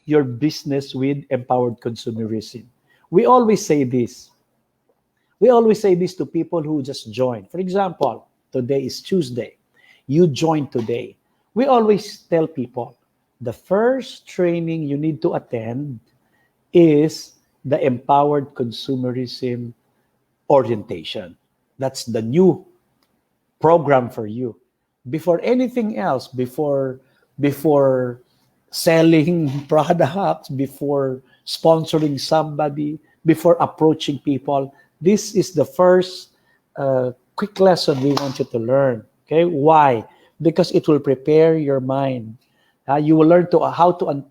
your business with empowered consumerism. We always say this. We always say this to people who just join. For example, today is Tuesday. You joined today. We always tell people, the first training you need to attend is the empowered consumerism orientation. That's the new program for you. Before anything else, before selling products, before sponsoring somebody, before approaching people, this is the first quick lesson we want you to learn. Okay, why? Because it will prepare your mind. You will learn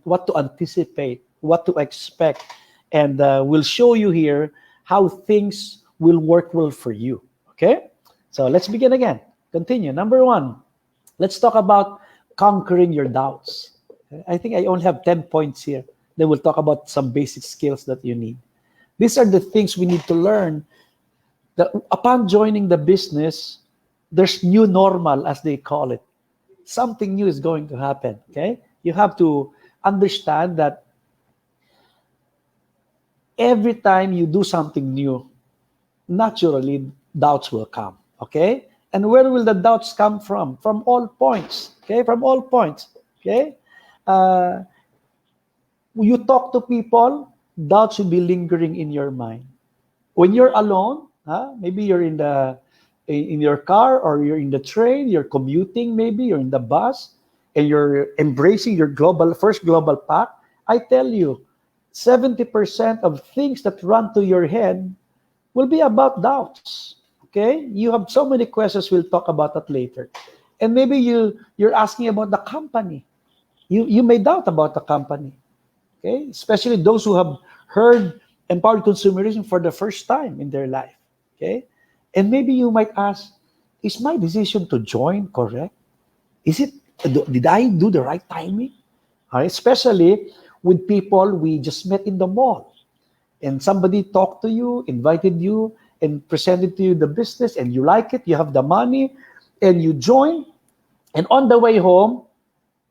what to anticipate, what to expect, and we'll show you here how things will work well for you. Okay, so let's begin again. Continue. Number one, let's talk about conquering your doubts. I think I only have 10 points here. Then we'll talk about some basic skills that you need. These are the things we need to learn. That upon joining the business, there's new normal, as they call it. Something new is going to happen. Okay, you have to understand that every time you do something new, naturally doubts will come. Okay, and where will the doubts come from? From all points. Okay, from all points. Okay, you talk to people, doubts will be lingering in your mind. When you're alone, maybe you're in your car, or you're in the train, you're commuting, maybe you're in the bus, and you're embracing your first global pack. I tell you, 70% of things that run to your head will be about doubts. Okay, you have so many questions. We'll talk about that later. And maybe you're asking about the company. You may doubt about the company. Okay, especially those who have heard empowered consumerism for the first time in their life. Okay, and maybe you might ask, is my decision to join correct? Did I do the right timing? All right, especially with people we just met in the mall, and somebody talked to you, invited you, and presented to you the business, and you like it, you have the money, and you join, and on the way home,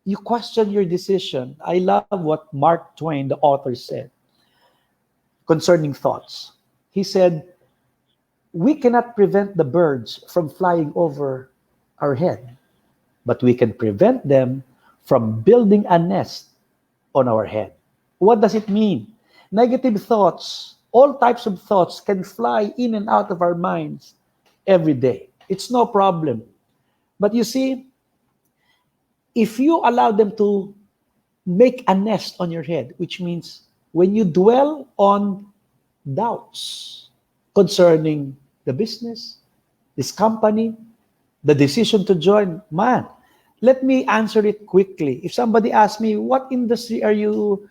you question your decision. I love what Mark Twain, the author, said concerning thoughts. He said, we cannot prevent the birds from flying over our head, but we can prevent them from building a nest on our head. What does it mean? Negative thoughts, all types of thoughts can fly in and out of our minds every day. It's no problem. But you see, if you allow them to make a nest on your head, which means when you dwell on doubts concerning the business, this company, the decision to join, man, let me answer it quickly. If somebody asks me, what industry are you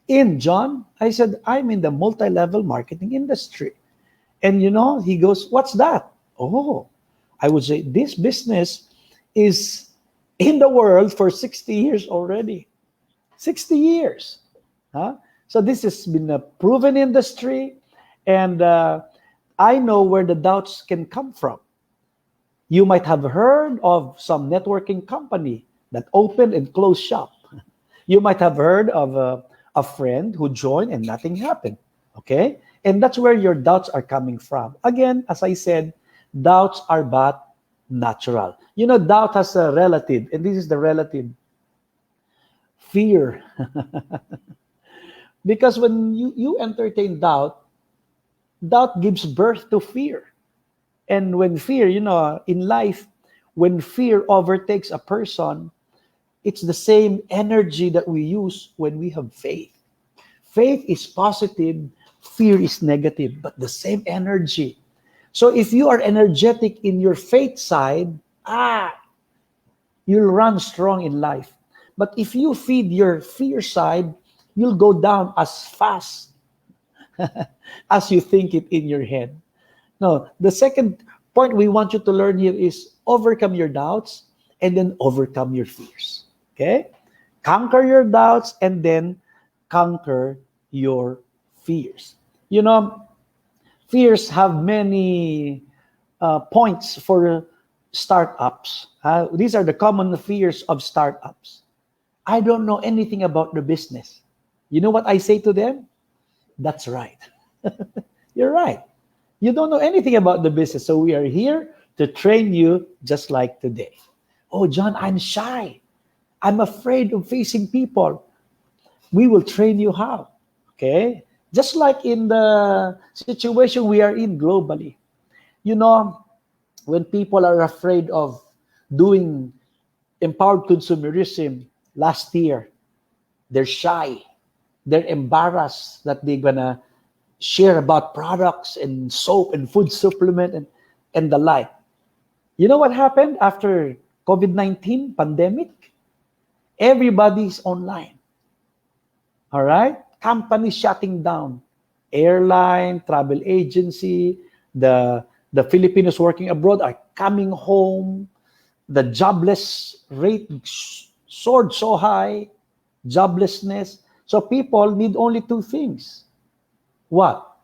in, John? I said, I'm in the multi-level marketing industry. And he goes, what's that? Oh, I would say this business is in the world for 60 years already. 60 years. So this has been a proven industry, and I know where the doubts can come from. You might have heard of some networking company that opened and closed shop. You might have heard of a friend who joined and nothing happened. Okay? And that's where your doubts are coming from. Again, as I said, doubts are but natural. Doubt has a relative, and this is the relative: fear. Because when you entertain doubt gives birth to fear. And when fear, in life, when fear overtakes a person, it's the same energy that we use when we have faith. Faith is positive, fear is negative, but the same energy. So if you are energetic in your faith side, you'll run strong in life. But if you feed your fear side, you'll go down as fast as you think it in your head. No, the second point we want you to learn here is overcome your doubts and then overcome your fears. Okay? Conquer your doubts and then conquer your fears. Fears have many points for startups. These are the common fears of startups. I don't know anything about the business. You know what I say to them? That's right. You're right. You don't know anything about the business. So we are here to train you just like today. Oh, John, I'm shy. I'm afraid of facing people. We will train you how. Okay? Just like in the situation we are in globally. You know, when people are afraid of doing empowered consumerism last year, they're shy. They're embarrassed that they're gonna share about products and soap and food supplement and the like. You know what happened after COVID-19 pandemic? Everybody's online. All right? Companies shutting down. Airline, travel agency, the Filipinos working abroad are coming home. The jobless rate soared so high, joblessness. So people need only two things. What?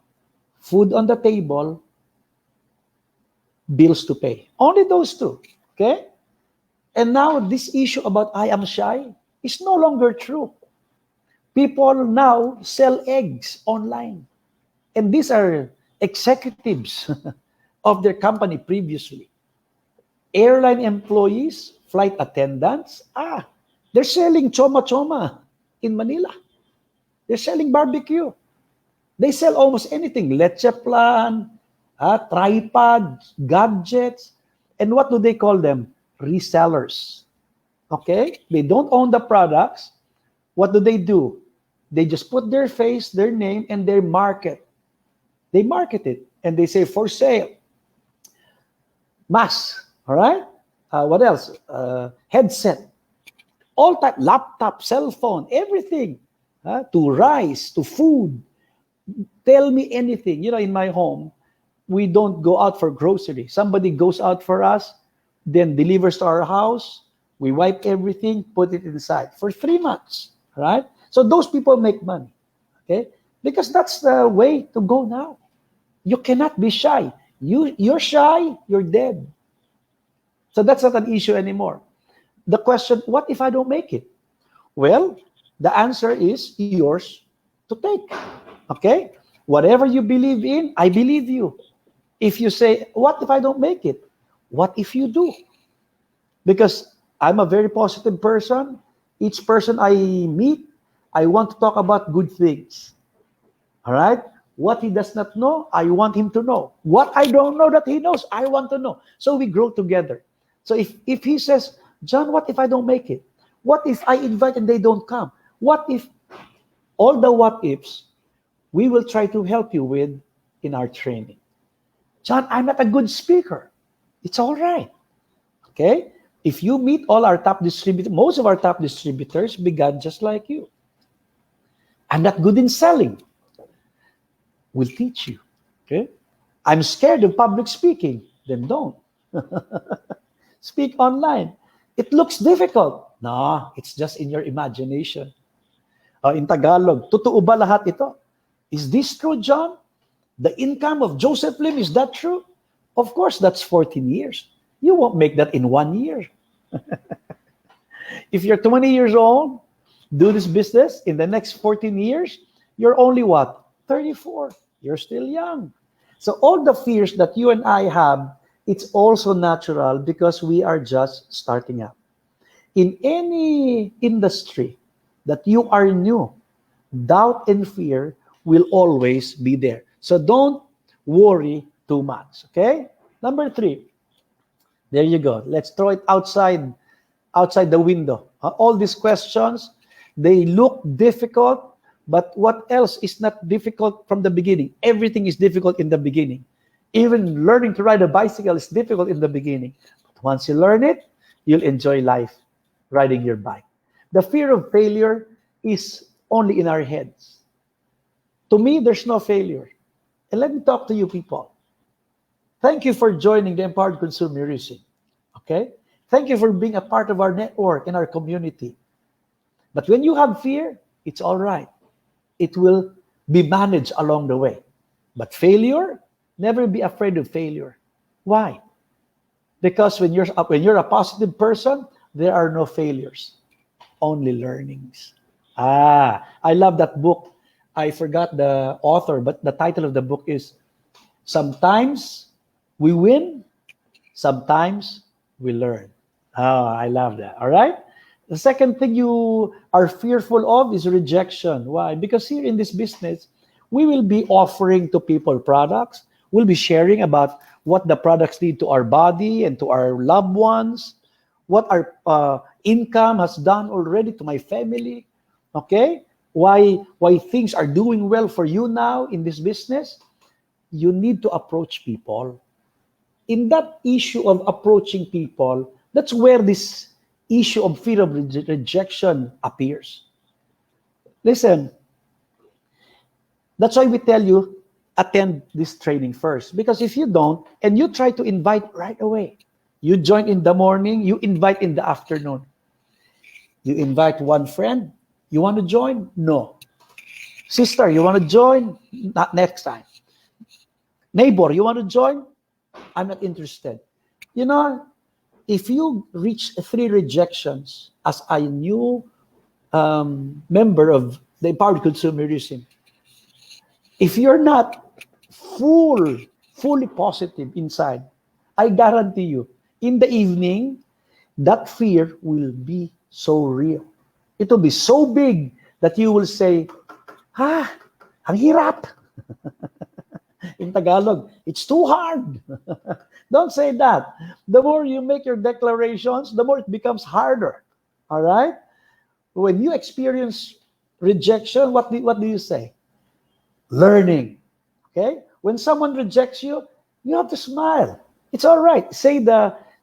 Food on the table, bills to pay. Only those two. Okay? And now this issue about I am shy is no longer true. People now sell eggs online. And these are executives of their company previously. Airline employees, flight attendants, they're selling choma-choma in Manila. They're selling barbecue. They sell almost anything. Leche plan, tripods, gadgets. And what do they call them? Resellers. Okay? They don't own the products. What do? They just put their face, their name, and their market. They market it. And they say, for sale. Mask. All right? What else? Headset. All type. Laptop, cell phone, everything. To rice, to food. Tell me anything. You know, in my home, we don't go out for grocery. Somebody goes out for us, then delivers to our house. We wipe everything, put it inside for 3 months, right? So those people make money, okay? Because that's the way to go now. You cannot be shy. You're shy, you're dead. So that's not an issue anymore. The question, what if I don't make it? Well, the answer is yours to take, okay? Whatever you believe in, I believe you. If you say, what if I don't make it? What if you do? Because I'm a very positive person. Each person I meet, I want to talk about good things. All right? What he does not know, I want him to know. What I don't know that he knows, I want to know. So we grow together. So if he says, John, what if I don't make it? What if I invite and they don't come? What if? All the what ifs, we will try to help you with in our training. John, I'm not a good speaker. It's all right. Okay? If you meet all our top distributors, most of our top distributors began just like you. I'm not good in selling. We'll teach you. Okay? I'm scared of public speaking. Then don't. Speak online. It looks difficult. No, it's just in your imagination. In Tagalog, totoo ba lahat ito? Is this true, John? The income of Joseph Lim, is that true? Of course, that's 14 years. You won't make that in 1 year. If you're 20 years old, do this business, in the next 14 years, you're only what? 34. You're still young. So all the fears that you and I have, it's also natural because we are just starting up. In any industry that you are new, doubt and fear will always be there. So don't worry too much, okay? Number 3. There you go. Let's throw it outside the window. All these questions, they look difficult, but what else is not difficult from the beginning? Everything is difficult in the beginning. Even learning to ride a bicycle is difficult in the beginning. But once you learn it, you'll enjoy life riding your bike. The fear of failure is only in our heads. To me, there's no failure. And let me talk to you people. Thank you for joining the Empowered Consumerism. Okay? Thank you for being a part of our network and our community. But when you have fear, it's all right. It will be managed along the way. But failure, never be afraid of failure. Why? Because when you're a positive person, there are no failures. only learnings. I love that book. I forgot the author, but the title of the book is Sometimes We Win, Sometimes We Learn. Oh, I love that. All right. The second thing you are fearful of is rejection. Why? Because here in this business, we will be offering to people products. We'll be sharing about what the products need to our body and to our loved ones, what our income has done already to my family. Okay? Why things are doing well for you now in this business? You need to approach people. In that issue of approaching people, that's where this issue of fear of rejection appears. Listen, that's why we tell you, attend this training first. Because if you don't, and you try to invite right away, you join in the morning, you invite in the afternoon. You invite one friend, you want to join? No. Sister, you want to join? Not next time. Neighbor, you want to join? I'm not interested. You know, if you reach 3 rejections as a new member of the Empowered Consumerism, if you're not fully positive inside, I guarantee you, in the evening, that fear will be so real. It will be so big that you will say, ang hirap. In Tagalog, it's too hard. Don't say that. The more you make your declarations, the more it becomes harder. All right? When you experience rejection, what do you say? Learning. Okay? When someone rejects you, you have to smile. It's all right. Say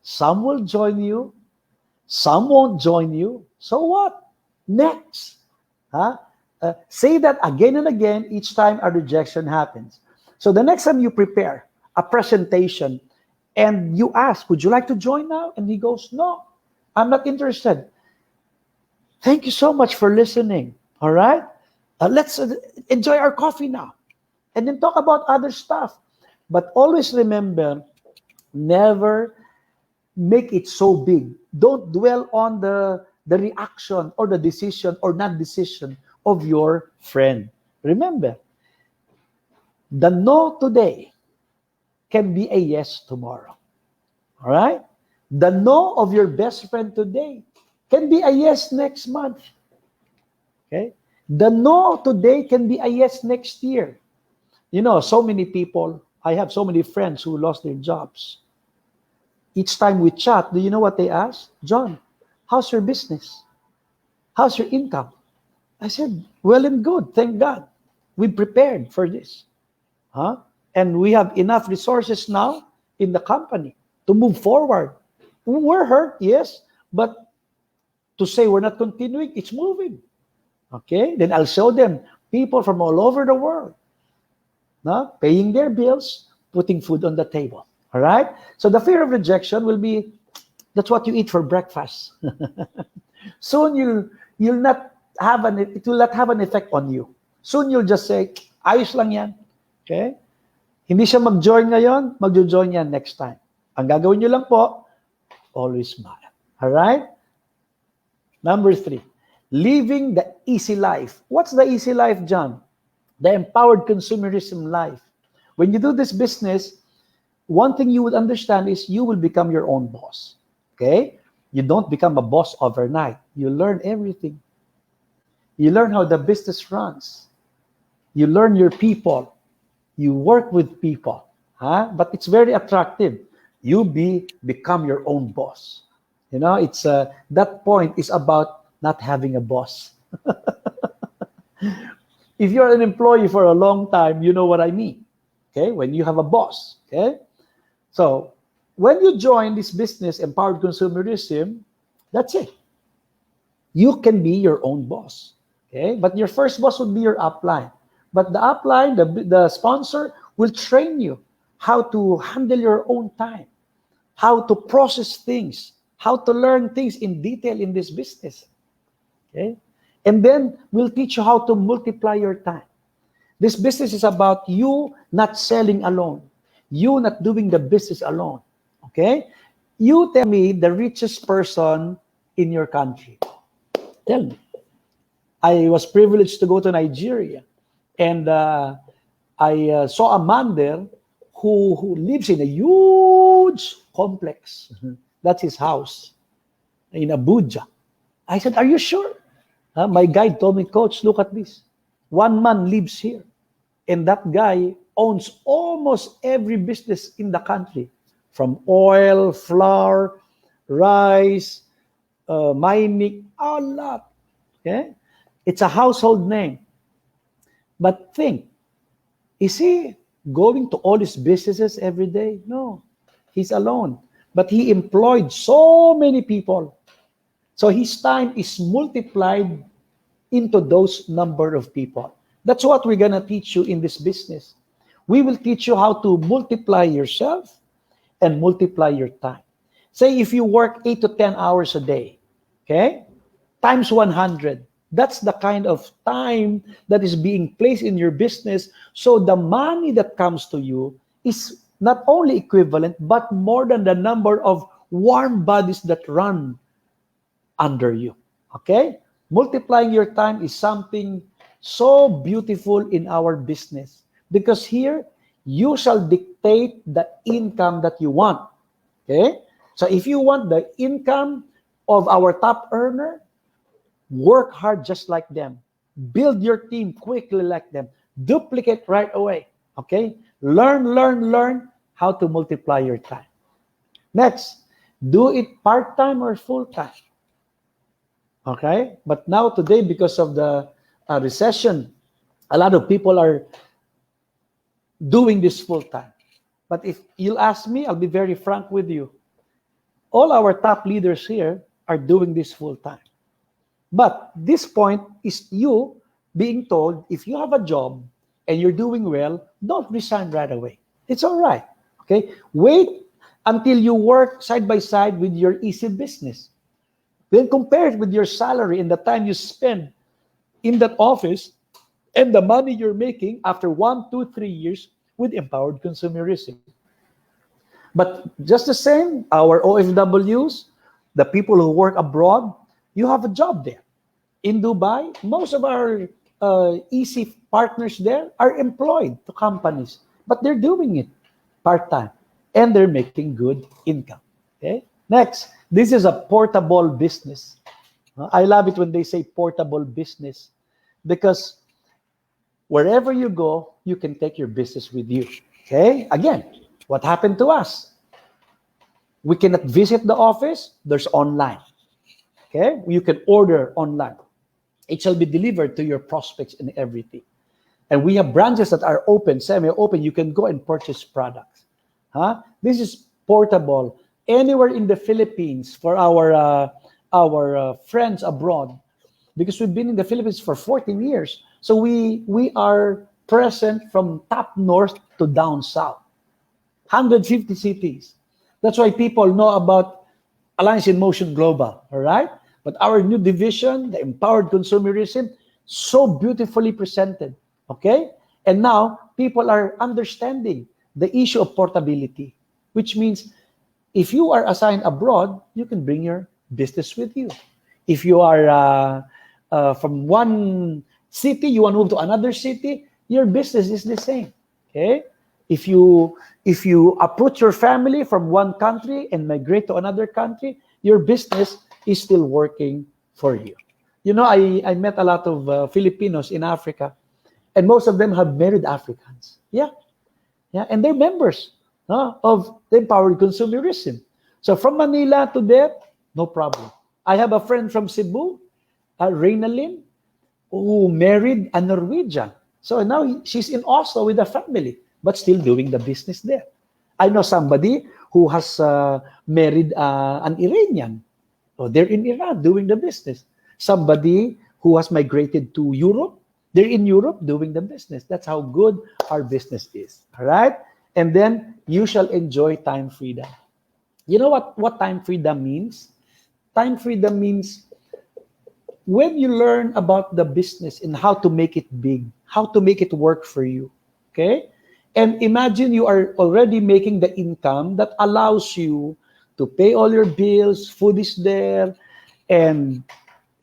some will join you, some won't join you. So what? Next. Say that again and again each time a rejection happens. So the next time you prepare a presentation and you ask, would you like to join now? And he goes, no, I'm not interested. Thank you so much for listening. All right? Let's enjoy our coffee now. And then talk about other stuff. But always remember, never make it so big. Don't dwell on the reaction or the decision or non-decision of your friend. Remember, the no today can be a yes tomorrow. All right? The no of your best friend today can be a yes next month. Okay? The no today can be a yes next year. You know, so many people, I have so many friends who lost their jobs. Each time we chat, do you know what they ask? John, how's your business? How's your income? I said, well and good, thank God. We prepared for this. And we have enough resources now in the company to move forward. We're hurt, yes, but to say we're not continuing, it's moving. Okay? Then I'll show them people from all over the world paying their bills, putting food on the table. All right? So the fear of rejection will be, that's what you eat for breakfast. Soon it will not have an effect on you. Soon you'll just say, ayos lang yan. Okay? Hindi siya mag-join ngayon, mag-join yan next time. Ang gagawin nyo lang po, always smile. Alright? Number 3, living the easy life. What's the easy life, John? The empowered consumerism life. When you do this business, one thing you would understand is you will become your own boss. Okay? You don't become a boss overnight. You learn everything. You learn how the business runs. You learn your people. You work with people. But it's very attractive. You become your own boss. You know, it's that point is about not having a boss. If you're an employee for a long time, you know what I mean. Okay, when you have a boss. Okay, so when you join this business, Empowered Consumerism, that's it. You can be your own boss. Okay, but your first boss would be your upline. But the upline, the sponsor, will train you how to handle your own time, how to process things, how to learn things in detail in this business. Okay? And then we'll teach you how to multiply your time. This business is about you not selling alone, you not doing the business alone. Okay? You tell me the richest person in your country. Tell me. I was privileged to go to Nigeria, and I saw a man there who lives in a huge complex. That's his house in Abuja. I said, "Are you sure?" My guide told me, "Coach, look at this. One man lives here, and that guy owns almost every business in the country, from oil, flour, rice, mining, a lot. Okay, it's a household name. But think, is he going to all his businesses every day? No, he's alone. But he employed so many people. So his time is multiplied into those number of people. That's what we're going to teach you in this business. We will teach you how to multiply yourself and multiply your time. Say if you work 8 to 10 hours a day, okay, times 100. That's the kind of time that is being placed in your business. So the money that comes to you is not only equivalent, but more than the number of warm bodies that run under you. Okay? Multiplying your time is something so beautiful in our business, because here you shall dictate the income that you want. Okay? So if you want the income of our top earner, work hard just like them. Build your team quickly like them. Duplicate right away. Okay? Learn how to multiply your time. Next, do it part-time or full-time. Okay? But now today, because of the recession, a lot of people are doing this full-time. But if you'll ask me, I'll be very frank with you. All our top leaders here are doing this full-time. But this point is you being told, if you have a job and you're doing well, don't resign right away. It's all right. Okay? Wait until you work side by side with your easy business. Then compare it with your salary and the time you spend in that office and the money you're making after 1, 2, 3 years with Empowered Consumerism. But just the same, our OFWs, the people who work abroad, you have a job there. In Dubai, most of our easy partners there are employed to companies, but they're doing it part-time, and they're making good income. Okay? Next, this is a portable business. I love it when they say portable business, because wherever you go, you can take your business with you. Okay? Again, what happened to us? We cannot visit the office. There's online. Okay? You can order online. It shall be delivered to your prospects and everything. And we have branches that are open, semi-open. You can go and purchase products. This is portable. Anywhere in the Philippines for our friends abroad, because we've been in the Philippines for 14 years. So we are present from top north to down south. 150 cities. That's why people know about Alliance in Motion Global, all right? But our new division, the Empowered Consumerism, so beautifully presented, okay? And now people are understanding the issue of portability, which means if you are assigned abroad, you can bring your business with you. If you are from one city, you want to move to another city, your business is the same, okay? If you approach your family from one country and migrate to another country, your business is still working for you. You know, I met a lot of Filipinos in Africa, and most of them have married Africans. Yeah, and they're members of the Empowered Consumerism. So from Manila to there, no problem. I have a friend from Cebu, Reynalyn, who married a Norwegian. So now she's in Oslo with a family, but still doing the business there. I know somebody who has married an Iranian. So they're in Iran doing the business. Somebody who has migrated to Europe, they're in Europe doing the business. That's how good our business is. All right? And then you shall enjoy time freedom. You know what time freedom means? Time freedom means when you learn about the business and how to make it big, how to make it work for you. Okay? And imagine you are already making the income that allows you to pay all your bills, food is there, and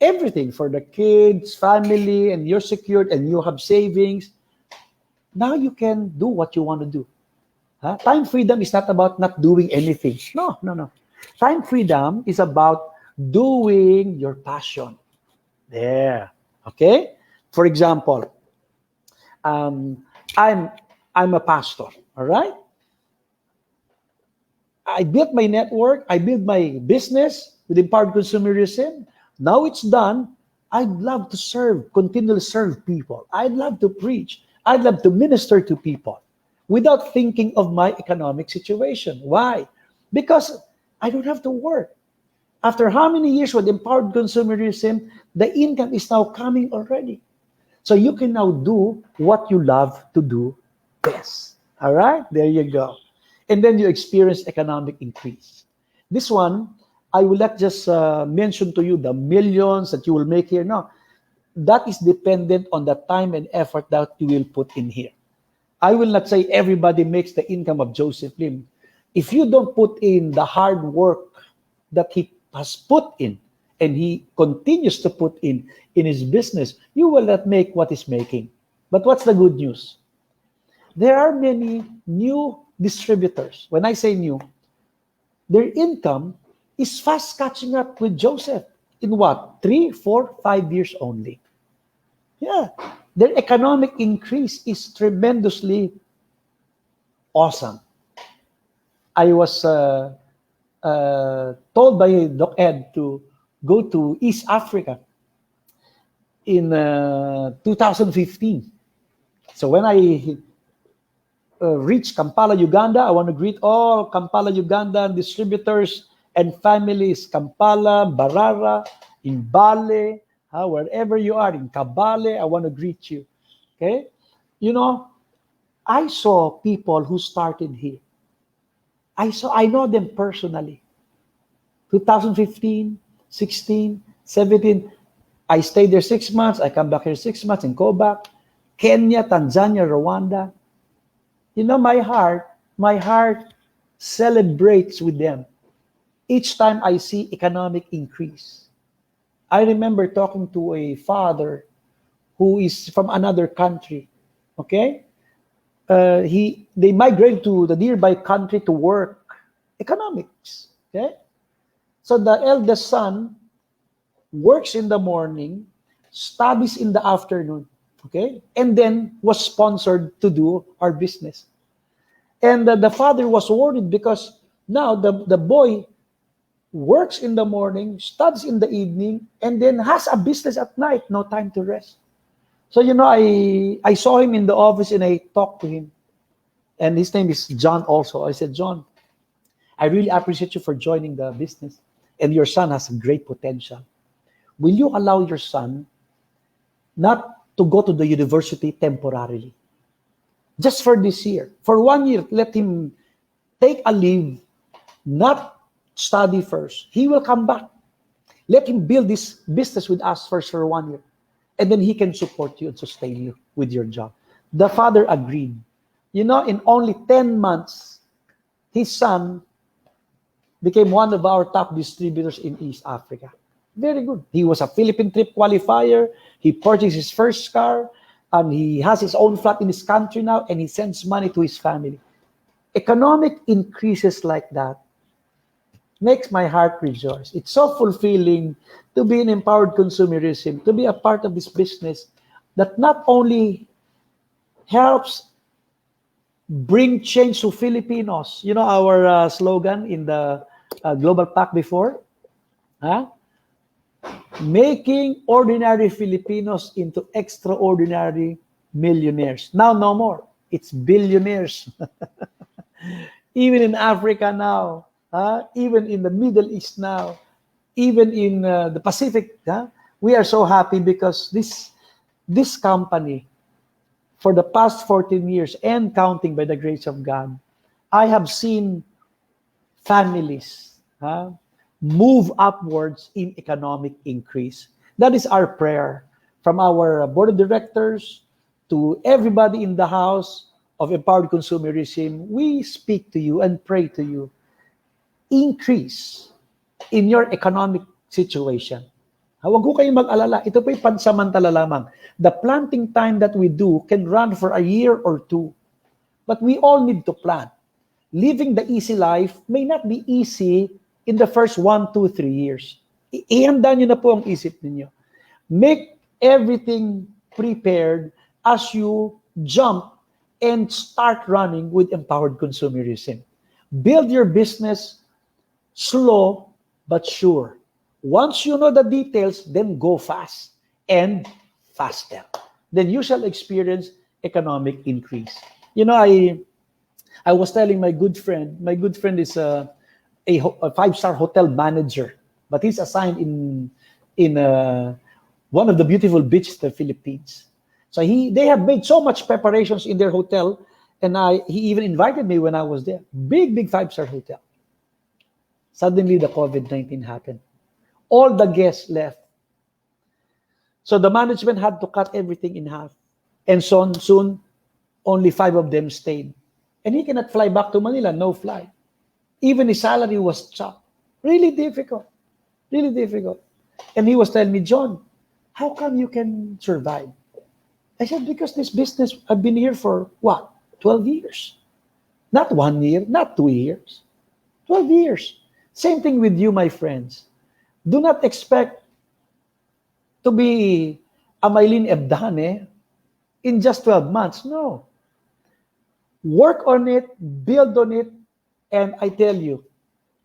everything for the kids, family, and you're secured and you have savings. Now you can do what you want to do. Huh? Time freedom is not about not doing anything. No, no, no. Time freedom is about doing your passion. There. Okay? For example, um, I'm I'm a pastor. All right? I built my network, I built my business with Empowered Consumerism. Now it's done. I'd love to serve, continually serve people. I'd love to preach. I'd love to minister to people without thinking of my economic situation. Why? Because I don't have to work. After how many years with Empowered Consumerism, the income is now coming already. So you can now do what you love to do best. All right? There you go. And then you experience economic increase. This one, I will not just mention to you the millions that you will make here. No, that is dependent on the time and effort that you will put in here. I will not say everybody makes the income of Joseph Lim. If you don't put in the hard work that he has put in, and he continues to put in his business, you will not make what he's making. But what's the good news? There are many new distributors. When I say new, their income is fast catching up with Joseph in what? 3, 4, 5 years only. Yeah. Their economic increase is tremendously awesome. I was told by Doc Ed to go to East Africa in 2015. So when I reach Kampala, Uganda, I want to greet all Kampala, Ugandan distributors and families, Kampala, Barara, in Bale, wherever you are, in Kabale, I want to greet you. Okay? You know, I saw people who started here. I know them personally. 2015, 16, 17, I stayed there 6 months. I come back here 6 months and go back. Kenya, Tanzania, Rwanda. You know, my heart celebrates with them each time I see economic increase. I remember talking to a father who is from another country. Okay, they migrated to the nearby country to work economics. Okay, so the eldest son works in the morning, studies in the afternoon. Okay, and then was sponsored to do our business. And the father was worried because now the boy works in the morning, studies in the evening, and then has a business at night, no time to rest. So, you know, I saw him in the office and I talked to him. And his name is John also. I said, John, I really appreciate you for joining the business. And your son has great potential. Will you allow your son not to go to the university temporarily? Just for this year. For 1 year, let him take a leave, not study first. He will come back. Let him build this business with us first for 1 year. And then he can support you and sustain you with your job. The father agreed. You know, in only 10 months, his son became one of our top distributors in East Africa. Very good. He was a Philippine trip qualifier. He purchased his first car. And he has his own flat in his country now, and he sends money to his family. Economic increases like that makes my heart rejoice. It's so fulfilling to be in Empowered Consumerism, to be a part of this business that not only helps bring change to Filipinos. You know our slogan in the Global Pact before? Making ordinary Filipinos into extraordinary millionaires. Now, no more. It's billionaires. Even in Africa now, even in the Middle East now, even in the Pacific, we are so happy because this company, for the past 14 years and counting by the grace of God, I have seen families move upwards in economic increase. That is our prayer from our board of directors to everybody in the house of Empowered Consumerism. We speak to you and pray to you. Increase in your economic situation. Huwag ko kayong mag-alala. Ito po'y pansamantala lamang. The planting time that we do can run for a year or two. But we all need to plant. Living the easy life may not be easy in the first 1, 2, 3 years. Ihanda nyo na po ang isip ninyo. Make everything prepared as you jump and start running with Empowered Consumerism. Build your business slow but sure. Once you know the details, then go fast and faster. Then you shall experience economic increase. You know, I was telling my good friend is a 5-star hotel manager, but he's assigned in one of the beautiful beaches of the Philippines. So they have made so much preparations in their hotel, and he even invited me when I was there. Big 5-star hotel. Suddenly the COVID-19 happened. All the guests left. So the management had to cut everything in half. And soon, only 5 of them stayed. And he cannot fly back to Manila, no flight. Even his salary was chopped. Really difficult. Really difficult. And he was telling me, John, how come you can survive? I said, because this business, I've been here for what? 12 years. Not 1 year, not 2 years. 12 years. Same thing with you, my friends. Do not expect to be a Maylin Ebdane in just 12 months. No. Work on it, build on it, and I tell you,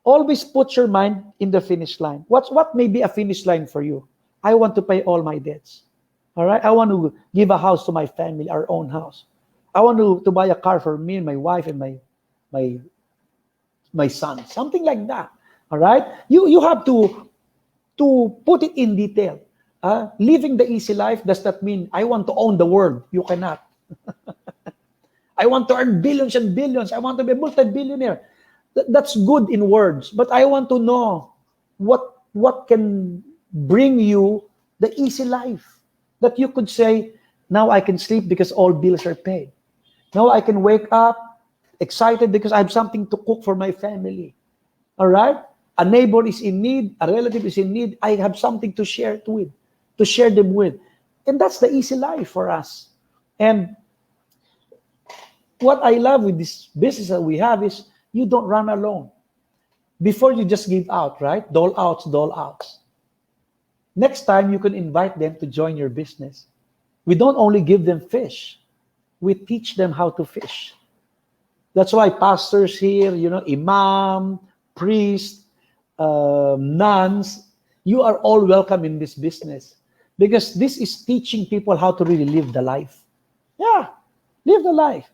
always put your mind in the finish line. What may be a finish line for you? I want to pay all my debts. All right? I want to give a house to my family, our own house. I want to buy a car for me and my wife and my son. Something like that. All right? You have to put it in detail. Living the easy life does not mean I want to own the world. You cannot. I want to earn billions and billions. I want to be a multi-billionaire. That's good in words, but I want to know what can bring you the easy life that you could say, now I can sleep because all bills are paid. Now I can wake up excited because I have something to cook for my family. All right? A neighbor is in need, a relative is in need. I have something to share them with. And that's the easy life for us. And what I love with this business that we have is you don't run alone. Before you just give out, right? Dole outs. Next time you can invite them to join your business. We don't only give them fish. We teach them how to fish. That's why pastors here, imam, priest, nuns, you are all welcome in this business. Because this is teaching people how to really live the life. Yeah, live the life.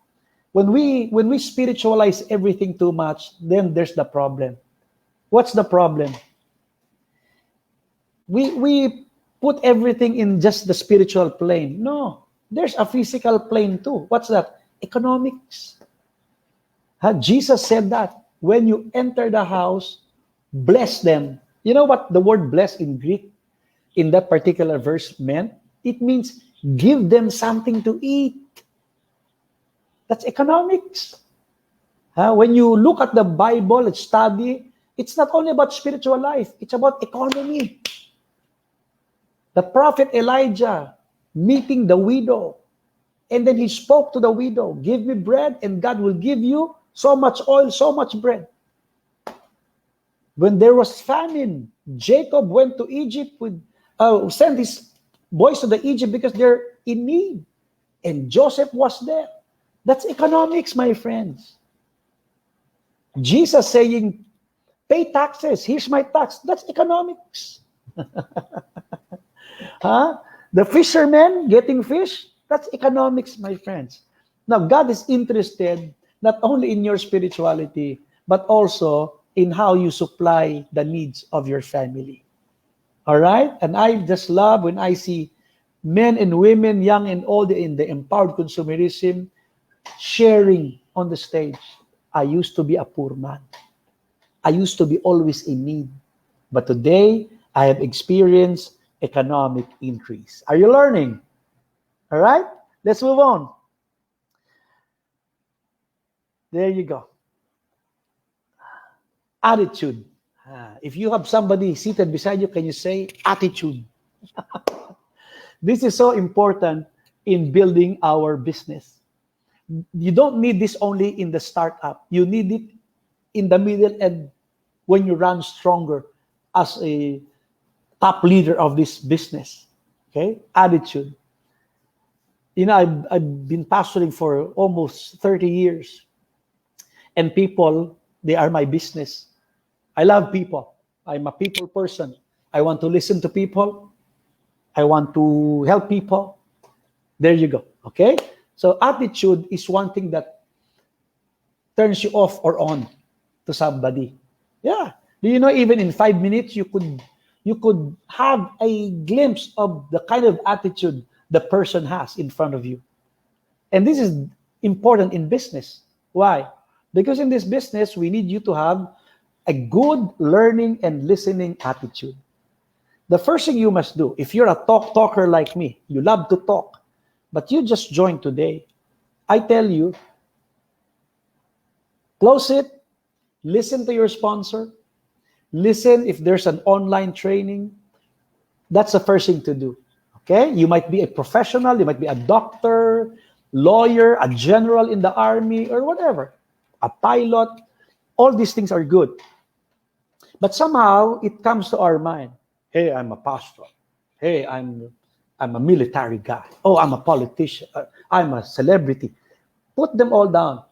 When we spiritualize everything too much, then there's the problem. What's the problem? We put everything in just the spiritual plane. No, there's a physical plane too. What's that? Economics. Jesus said that when you enter the house, bless them. You know what the word bless in Greek in that particular verse meant? It means give them something to eat. That's economics. When you look at the Bible and study, it's not only about spiritual life, it's about economy. The prophet Elijah meeting the widow, and then he spoke to the widow, give me bread and God will give you so much oil, so much bread. When there was famine, Jacob went to Egypt sent his boys to the Egypt because they're in need. And Joseph was there. That's economics, my friends. Jesus saying, pay taxes. Here's my tax. That's economics. The fishermen getting fish. That's economics, my friends. Now, God is interested not only in your spirituality, but also in how you supply the needs of your family. All right? And I just love when I see men and women, young and old, in the Empowered Consumerism, sharing on the stage. I used to be a poor man. I used to be always in need. But today, I have experienced economic increase. Are you learning? All right? Let's move on. There you go. Attitude. If you have somebody seated beside you, can you say attitude? This is so important in building our business. You don't need this only in the startup. You need it in the middle and when you run stronger as a top leader of this business. Okay? Attitude. You know, I've been pastoring for almost 30 years. And people, they are my business. I love people. I'm a people person. I want to listen to people. I want to help people. There you go. Okay? So attitude is one thing that turns you off or on to somebody. Yeah. Do you know even in 5 minutes you could have a glimpse of the kind of attitude the person has in front of you. And this is important in business. Why? Because in this business, we need you to have a good learning and listening attitude. The first thing you must do, if you're a talker like me, you love to talk, but you just joined today, I tell you, close it, listen to your sponsor, listen if there's an online training. That's the first thing to do. Okay? You might be a professional, you might be a doctor, lawyer, a general in the army, or whatever, a pilot. All these things are good. But somehow it comes to our mind. Hey, I'm a pastor. Hey, I'm a military guy. Oh, I'm a politician. I'm a celebrity. Put them all down.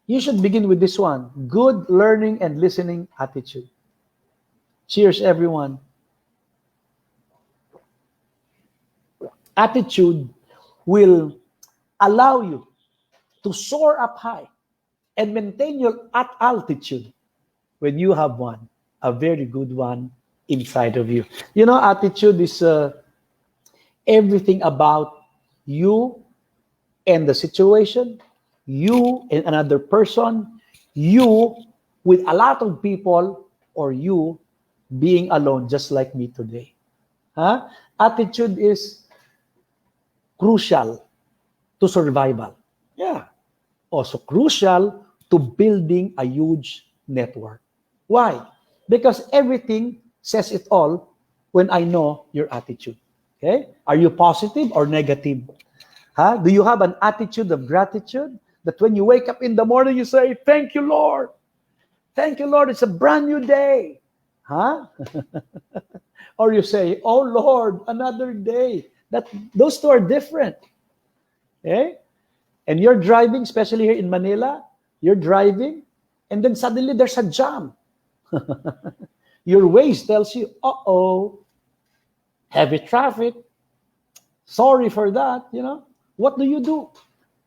You should begin with this one. Good learning and listening attitude. Cheers, everyone. Attitude will allow you to soar up high and maintain your altitude when you have one, a very good one inside of you. You know, attitude is everything about you and the situation, you and another person, you with a lot of people, or you being alone just like me today. Attitude is crucial to survival. Yeah. Also crucial to building a huge network. Why? Because everything says it all when I know your attitude. Okay? Are you positive or negative? Do you have an attitude of gratitude? That when you wake up in the morning, you say, thank you, Lord. Thank you, Lord. It's a brand new day. Or you say, oh, Lord, another day. Those two are different. Okay? And you're driving, especially here in Manila, you're driving, and then suddenly there's a jam. Your Waze tells you, uh-oh, heavy traffic. Sorry for that, you know. What do?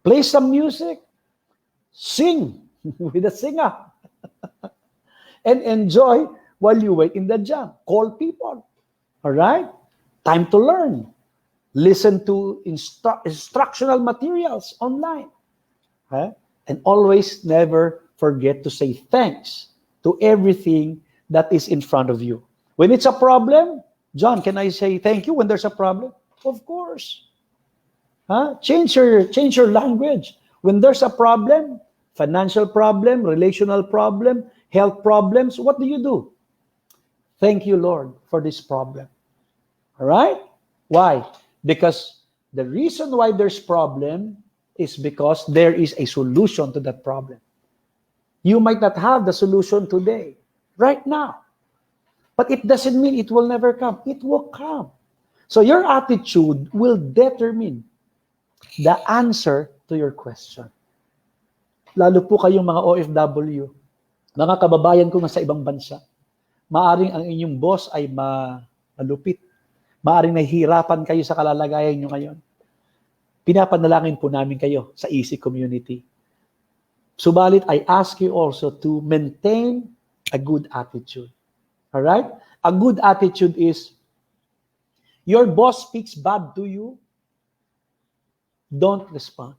Play some music, sing with a singer, and enjoy while you wait in the jam. Call people, all right? Time to learn. Listen to instructional materials online. And always never forget to say thanks to everything that is in front of you. When it's a problem, John, can I say thank you when there's a problem? Of course. Change your language. When there's a problem, financial problem, relational problem, health problems, what do? Thank you, Lord, for this problem. All right? Why? Because the reason why there's problem is because there is a solution to that problem. You might not have the solution today, right now. But it doesn't mean it will never come. It will come. So your attitude will determine the answer to your question. Lalo po kayong mga OFW, mga kababayan ko nasa ibang bansa, maaring ang inyong boss ay malupit. Maaring nahihirapan kayo sa kalalagayan nyo ngayon. Pinapanalangin po namin kayo sa Easy Community. Subalit, I ask you also to maintain a good attitude. All right? A good attitude is, your boss speaks bad to you, don't respond.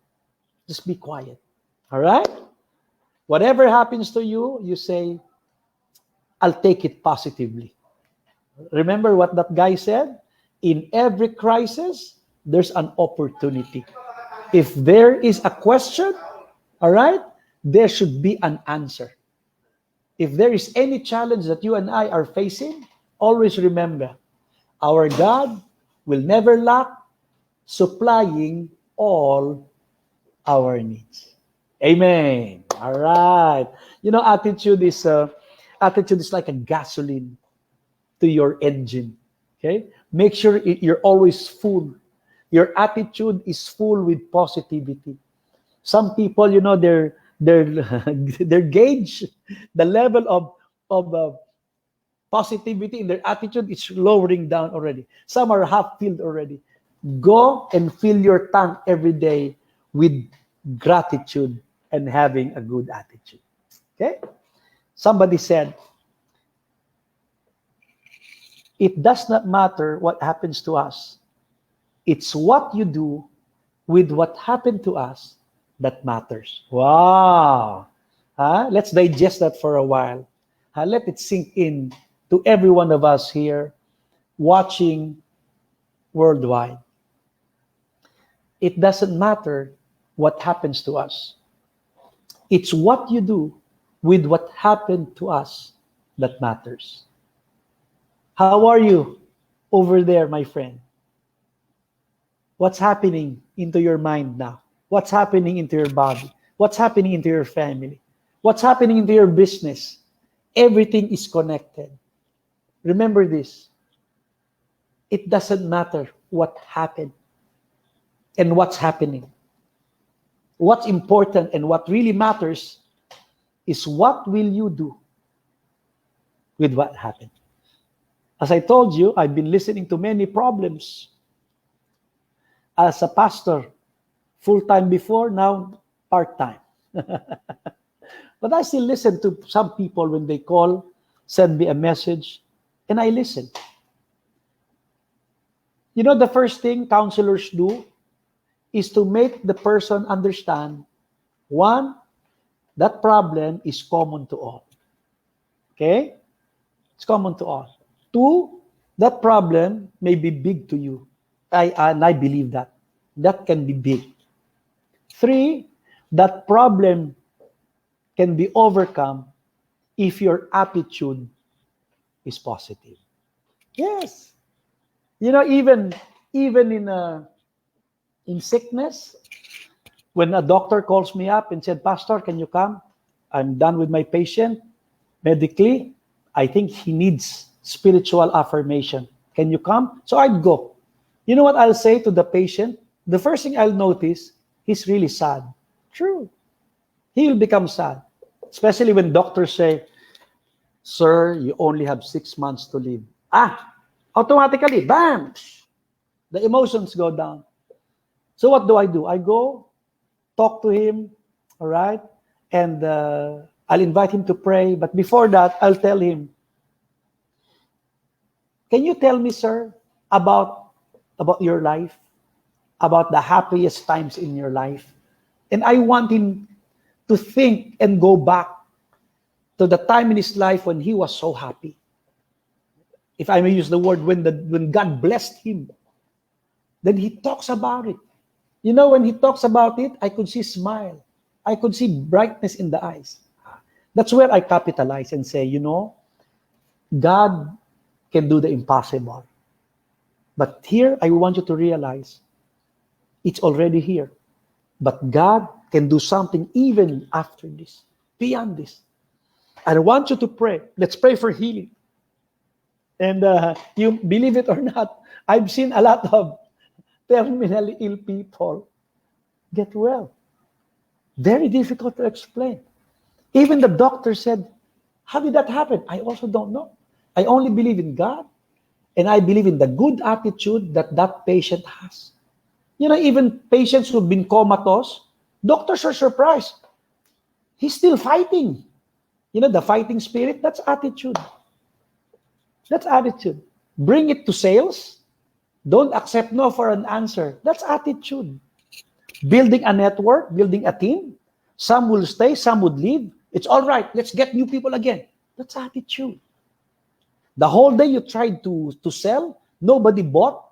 Just be quiet. All right? Whatever happens to you, you say, I'll take it positively. Remember what that guy said? In every crisis, there's an opportunity. If there is a question, all right, there should be an answer. If there is any challenge that you and I are facing, always remember, our God will never lack supplying all our needs. Amen. All right. You know, attitude is like a gasoline to your engine. Okay? Make sure you're always full. Your attitude is full with positivity. Some people, you know, their their gauge, the level of positivity in their attitude is lowering down already. Some are half filled already. Go and fill your tank every day with gratitude and having a good attitude. Okay? Somebody said, it does not matter what happens to us. It's what you do with what happened to us that matters. Wow. Let's digest that for a while. Let it sink in to every one of us here watching worldwide. It doesn't matter what happens to us. It's what you do with what happened to us that matters. How are you over there, my friend? What's happening into your mind now? What's happening into your body? What's happening into your family? What's happening into your business? Everything is connected. Remember this. It doesn't matter what happened and what's happening. What's important and what really matters is what will you do with what happened. As I told you, I've been listening to many problems as a pastor, full-time before, now part-time. But I still listen to some people when they call, send me a message, and I listen. You know, the first thing counselors do is to make the person understand, one, that problem is common to all. Okay? It's common to all. Two, that problem may be big to you. And I believe that. That can be big. Three, that problem can be overcome if your attitude is positive. Yes. You know, even in sickness, when a doctor calls me up and said, Pastor, can you come? I'm done with my patient. Medically, I think he needs spiritual affirmation. Can you come? So I'd go. You know what I'll say to the patient? The first thing I'll notice, he's really sad. True. He will become sad. Especially when doctors say, Sir, you only have 6 months to live. Automatically, bam! The emotions go down. So what do? I go, talk to him, all right? And I'll invite him to pray. But before that, I'll tell him, can you tell me, sir, about your life? About the happiest times in your life? And I want him to think and go back to the time in his life when he was so happy. If I may use the word, when God blessed him, then he talks about it. You know, when he talks about it, I could see smile. I could see brightness in the eyes. That's where I capitalize and say, you know, God can do the impossible. But here, I want you to realize, it's already here. But God can do something even after this, beyond this. I want you to pray. Let's pray for healing. And you believe it or not, I've seen a lot of terminally ill people get well. Very difficult to explain. Even the doctor said, how did that happen? I also don't know. I only believe in God, and I believe in the good attitude that patient has. You know, even patients who've been comatose, doctors are surprised. He's still fighting. You know, the fighting spirit, that's attitude. That's attitude. Bring it to sales. Don't accept no for an answer. That's attitude. Building a network, building a team. Some will stay, some would leave. It's all right. Let's get new people again. That's attitude. The whole day you tried to sell, nobody bought.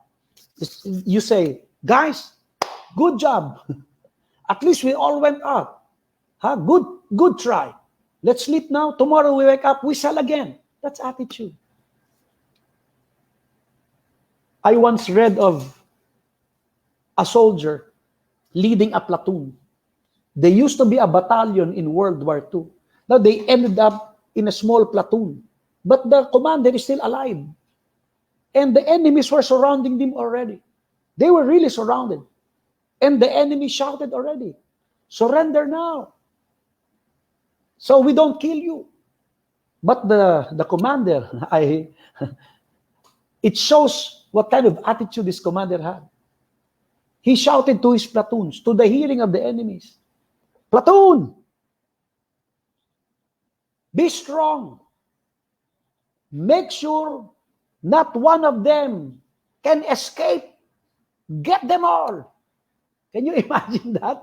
You say, guys, good job. At least we all went up. Good try. Let's sleep now. Tomorrow we wake up, we sell again. That's attitude. I once read of a soldier leading a platoon. They used to be a battalion in World War II. Now they ended up in a small platoon. But the commander is still alive. And the enemies were surrounding them already. They were really surrounded. And the enemy shouted already, surrender now. So we don't kill you. But the commander, it shows what kind of attitude this commander had. He shouted to his platoons, to the hearing of the enemies, platoon, be strong. Make sure not one of them can escape. Get them all. Can you imagine that?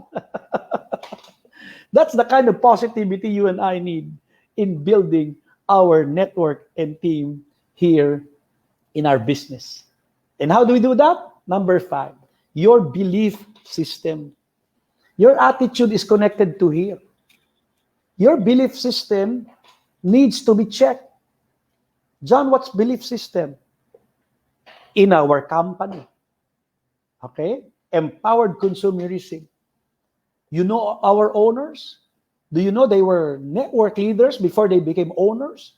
That's the kind of positivity you and I need in building our network and team here in our business. And how do we do that? Number 5, your belief system. Your attitude is connected to here. Your belief system needs to be checked. John, what's belief system? In our company. Okay? Empowered Consumerism. You know our owners? Do you know they were network leaders before they became owners?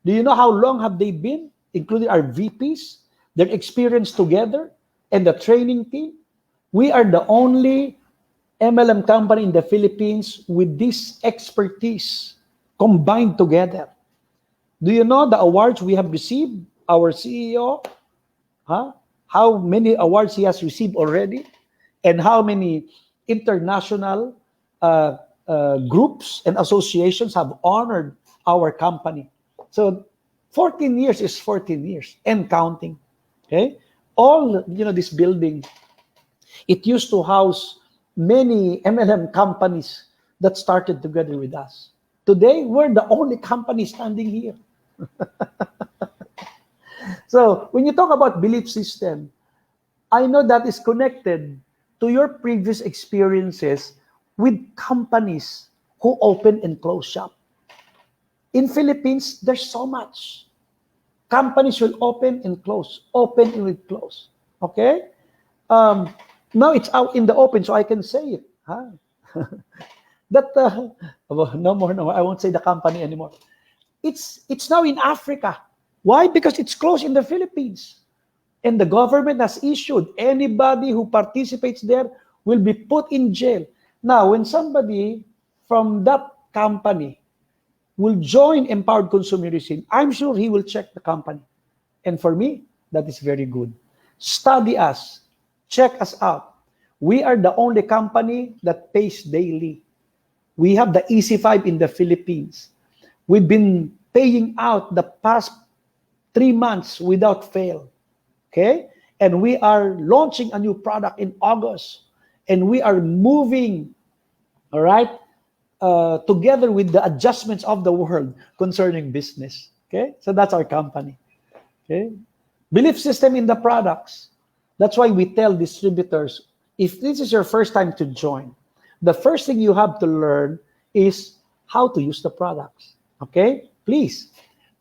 Do you know how long have they been, including our VPs, their experience together, and the training team? We are the only MLM company in the Philippines with this expertise combined together. Do you know the awards we have received? Our CEO, how many awards he has received already, and how many international groups and associations have honored our company. So 14 years is 14 years and counting. Okay, all this building, it used to house many MLM companies that started together with us. Today, we're the only company standing here. So when you talk about belief system, I know that is connected to your previous experiences with companies who open and close shop. In Philippines, there's so much. Companies will open and close, open and will close. Okay? Now it's out in the open, so I can say it. No more. I won't say the company anymore. It's now in Africa. Why? Because it's closed in the Philippines. And the government has issued anybody who participates there will be put in jail. Now, when somebody from that company will join Empowered Consumerism, I'm sure he will check the company. And for me, that is very good. Study us. Check us out. We are the only company that pays daily. We have the EC5 in the Philippines. We've been paying out the past 3 months without fail. Okay? And we are launching a new product in August. And we are moving, all right, together with the adjustments of the world concerning business. Okay? So that's our company. Okay? Belief system in the products. That's why we tell distributors, if this is your first time to join, the first thing you have to learn is how to use the products. Okay? Please.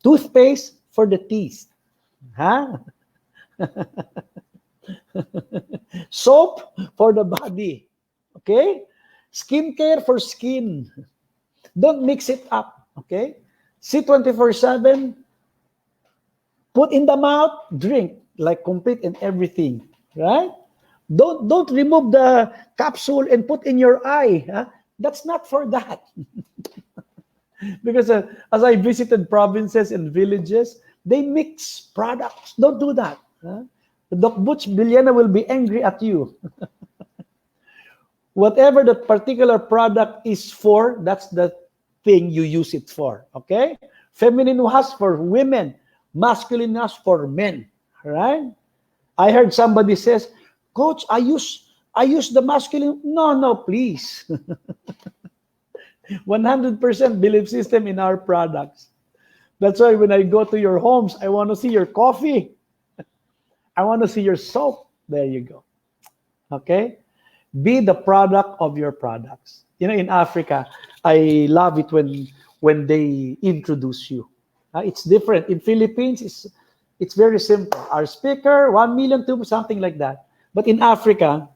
Toothpaste for the teeth. Soap for the body. Okay? Skincare for skin. Don't mix it up. Okay? Sit 24/7. Put in the mouth, drink like complete and everything. Right? Don't remove the capsule and put in your eye. That's not for that. Because as I visited provinces and villages, they mix products. Don't do that. Doc Butch Biliana will be angry at you. Whatever that particular product is for, that's the thing you use it for. Okay? Feminine wash for women. Masculine wash for men. Right? I heard somebody says, Coach, I use the masculine. No, please. 100% belief system in our products. That's why when I go to your homes, I want to see your coffee. I want to see your soap. There you go. Okay? Be the product of your products. In Africa, I love it when when they introduce you. It's different. In Philippines, it's very simple. Our speaker, 1 million, 2, something like that. But in Africa,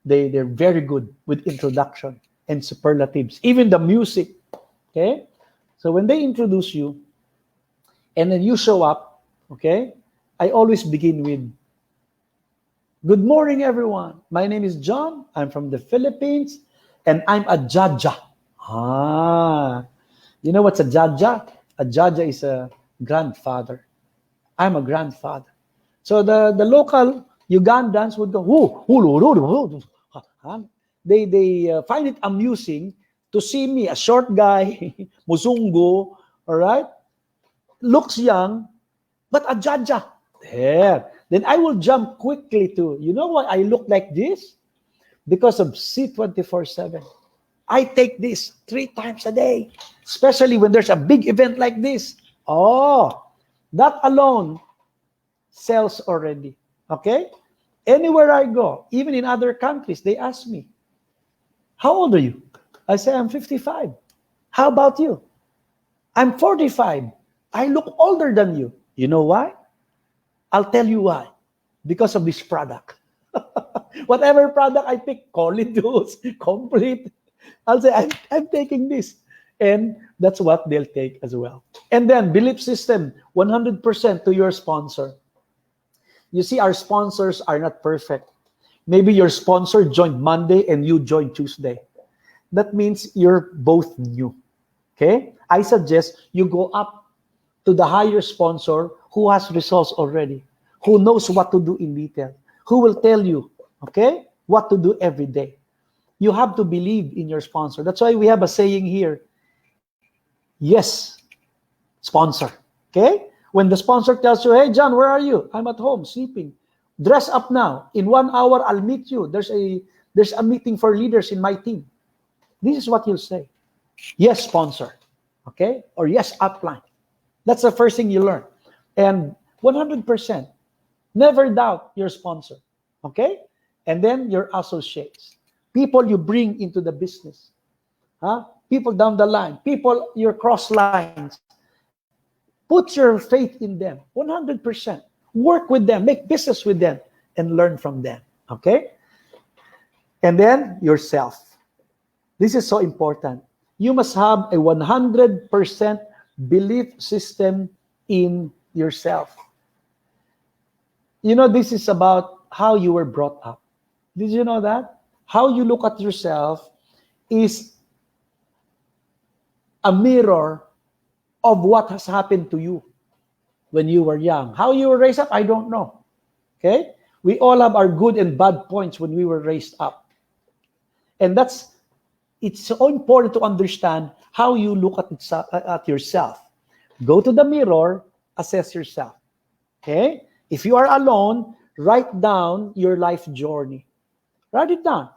they're very good with introduction and superlatives. Even the music, okay? So when they introduce you, and then you show up, okay? I always begin with, good morning, everyone. My name is John. I'm from the Philippines, and I'm a Jaja. You know what's a Jaja? A Jaja is a grandfather. I'm a grandfather. So the local Ugandans would go, they find it amusing to see me, a short guy, Muzungo, all right? Looks young, but a Jaja. There. Then I will jump quickly to, you know why I look like this? Because of C24/7. I take this 3 times a day, especially when there's a big event like this. Oh, that alone sells already. Okay? Anywhere I go, even in other countries, they ask me, how old are you? I say, I'm 55. How about you? I'm 45. I look older than you. You know why? I'll tell you why. Because of this product. Whatever product I pick, Colidus, Complete, I'll say, I'm taking this. And that's what they'll take as well. And then, belief system, 100% to your sponsor. You see, our sponsors are not perfect. Maybe your sponsor joined Monday and you joined Tuesday. That means you're both new. Okay? I suggest you go up to the higher sponsor who has results already, who knows what to do in detail, who will tell you, okay, what to do every day. You have to believe in your sponsor. That's why we have a saying here, yes, sponsor. Okay? When the sponsor tells you, hey, John, where are you? I'm at home, sleeping. Dress up now. In 1 hour, I'll meet you. There's a meeting for leaders in my team. This is what you'll say. Yes, sponsor. Okay? Or yes, upline. That's the first thing you learn. And 100%, never doubt your sponsor. Okay? And then your associates. People you bring into the business. People down the line. People, your cross lines. Put your faith in them. 100%. Work with them. Make business with them. And learn from them. Okay? And then yourself. This is so important. You must have a 100% belief system in yourself. You know, this is about how you were brought up. Did you know that? How you look at yourself is a mirror of what has happened to you when you were young. How you were raised up, I don't know. Okay? We all have our good and bad points when we were raised up. And it's so important to understand how you look at yourself. Go to the mirror, assess yourself. Okay? If you are alone, write down your life journey. Write it down.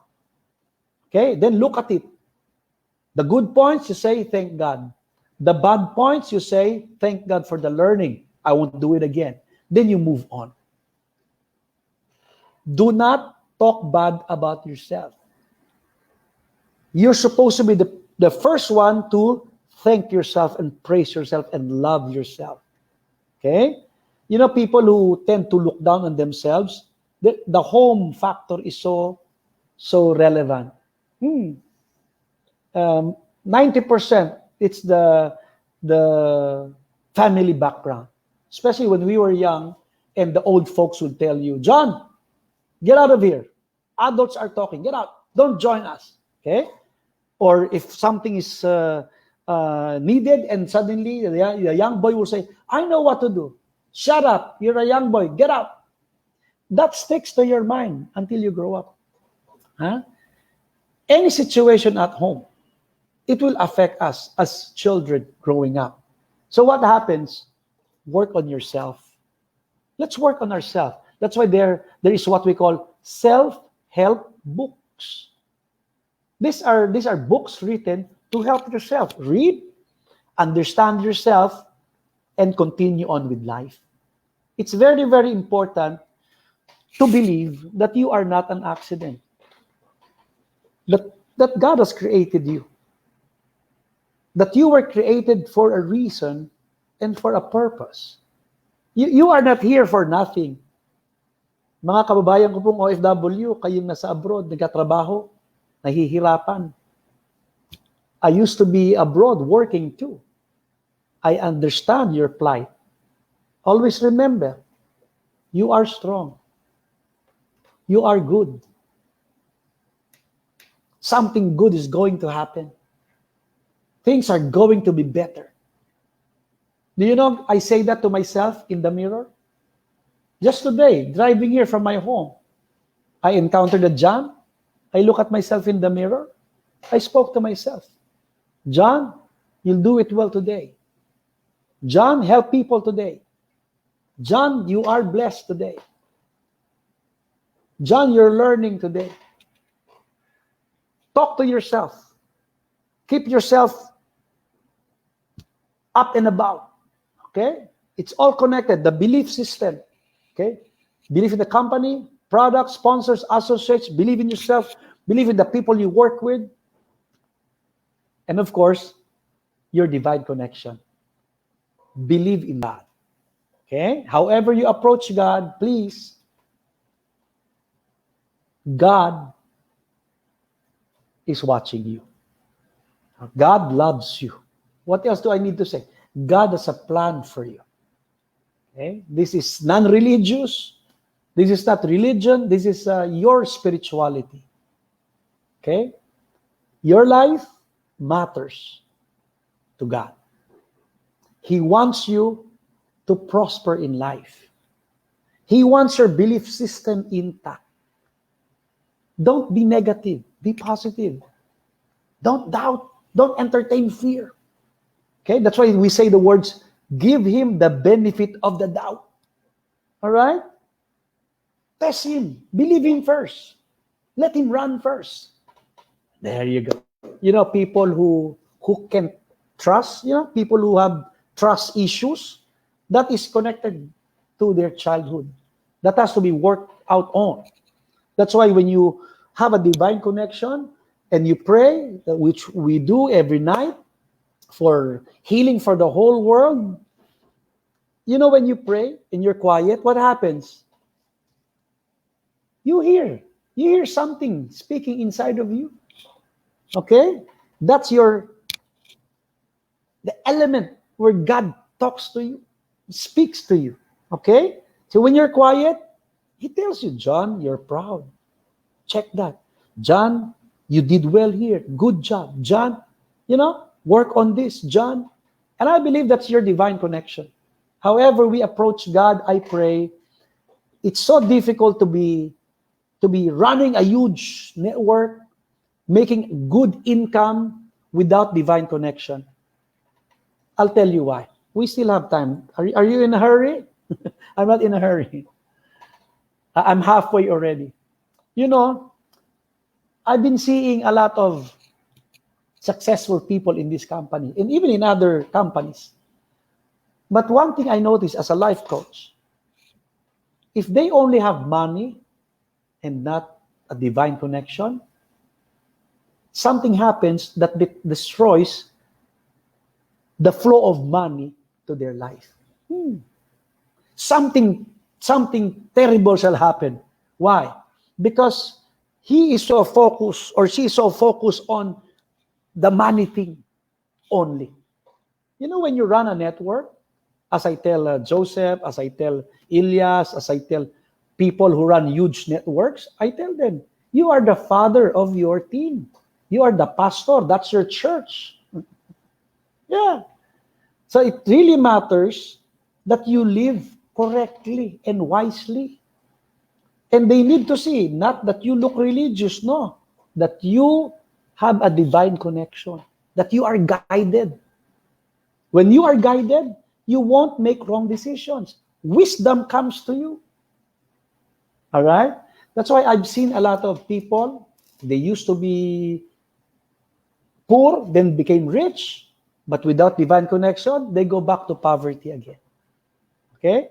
Okay? Then look at it. The good points, you say, thank God. The bad points, you say, thank God for the learning. I won't do it again. Then you move on. Do not talk bad about yourself. You're supposed to be the first one to thank yourself and praise yourself and love yourself. Okay? You know, people who tend to look down on themselves, the home factor is so relevant. 90%, it's the family background. Especially when we were young and the old folks would tell you, John, get out of here. Adults are talking. Get out. Don't join us. Okay? Or if something is needed and suddenly the young boy will say, I know what to do. Shut up. You're a young boy. Get out. That sticks to your mind until you grow up. Any situation at home, it will affect us as children growing up. So what happens? Work on yourself. Let's work on ourselves. That's why there is what we call self-help books. These are books written to help yourself. Read, understand yourself, and continue on with life. It's very, very important to believe that you are not an accident. That God has created you. that you were created for a reason and for a purpose. You are not here for nothing. Mga kababayan ko pong OFW, kayong nasa abroad, nagkatrabaho, nahihirapan. I used to be abroad working too. I understand your plight. Always remember, you are strong. You are good. Something good is going to happen. Things are going to be better. Do you know, I say that to myself in the mirror. Just today, driving here from my home, I encountered a jam. I look at myself in the mirror. I spoke to myself. John, you'll do it well today. John, help people today. John, you are blessed today. John, you're learning today. Talk to yourself. Keep yourself up and about. Okay? It's all connected. The belief system. Okay? Believe in the company, products, sponsors, associates. Believe in yourself. Believe in the people you work with. And of course, your divine connection. Believe in God. Okay? However you approach God, please, God is watching you. God loves you. What else do I need to say? God has a plan for you. Okay? This is non-religious. This is not religion. This is your spirituality. Okay? Your life matters to God. He wants you to prosper in life. He wants your belief system intact. Don't be negative. Be positive. Don't doubt. Don't entertain fear. Okay? That's why we say the words, give him the benefit of the doubt. All right? Test him. Believe him first. Let him run first. There you go. You know, people who can trust, you know, people who have trust issues, that is connected to their childhood. That has to be worked out on. That's why when you have a divine connection and you pray, which we do every night for healing for the whole world, you know, when you pray and you're quiet, what happens? You hear something speaking inside of you. Okay? That's the element where God talks to you, speaks to you. Okay? So when you're quiet, he tells you, John, you're proud. Check that. John, you did well here. Good job. John, you know, work on this, John. And I believe that's your divine connection. However we approach God, I pray, it's so difficult to be running a huge network, making good income without divine connection. I'll tell you why. We still have time. Are you in a hurry? I'm not in a hurry. I'm halfway already. You know, I've been seeing a lot of successful people in this company and even in other companies. But one thing I noticed as a life coach, if they only have money and not a divine connection, something happens that destroys the flow of money to their life. Something terrible shall happen. Why? Because he is so focused or she is so focused on the money thing only. You know, when you run a network, as I tell Joseph, as I tell Elias, as I tell people who run huge networks, I tell them, you are the father of your team. You are the pastor. That's your church. Yeah. So it really matters that you live correctly and wisely. And they need to see, not that you look religious, no. That you have a divine connection. That you are guided. When you are guided, you won't make wrong decisions. Wisdom comes to you. All right? That's why I've seen a lot of people, they used to be poor, then became rich, but without divine connection, they go back to poverty again. Okay?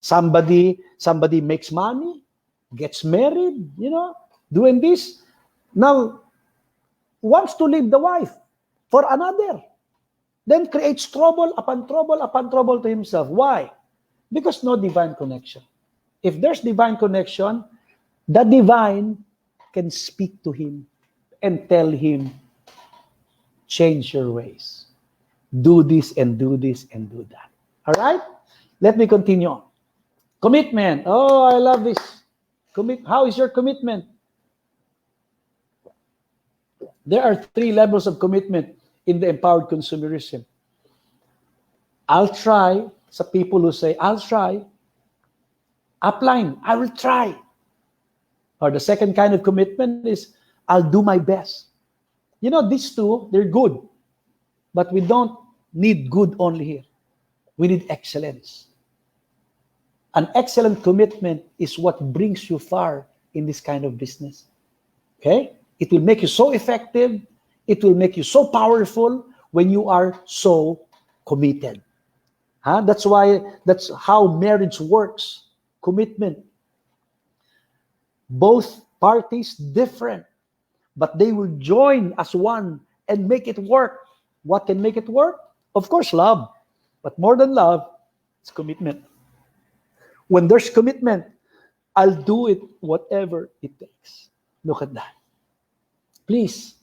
Somebody makes money, gets married, you know, doing this. Now, wants to leave the wife for another. then creates trouble upon trouble upon trouble to himself. Why? Because no divine connection. If there's divine connection, the divine can speak to him and tell him, change your ways. Do this and do this and do that. All right? Let me continue on. Commitment. Oh, I love this. How is your commitment? There are 3 levels of commitment in the empowered consumerism. I'll try. Sa people who say, I'll try. Upline, I will try. Or the second kind of commitment is, I'll do my best. You know, these two, they're good. But we don't need good only here. We need excellence. An excellent commitment is what brings you far in this kind of business. Okay? It will make you so effective. It will make you so powerful when you are so committed. That's how marriage works. Commitment. Both parties different, but they will join as one and make it work. What can make it work? Of course, love. But more than love, it's commitment. When there's commitment, I'll do it whatever it takes. Look at that. Please,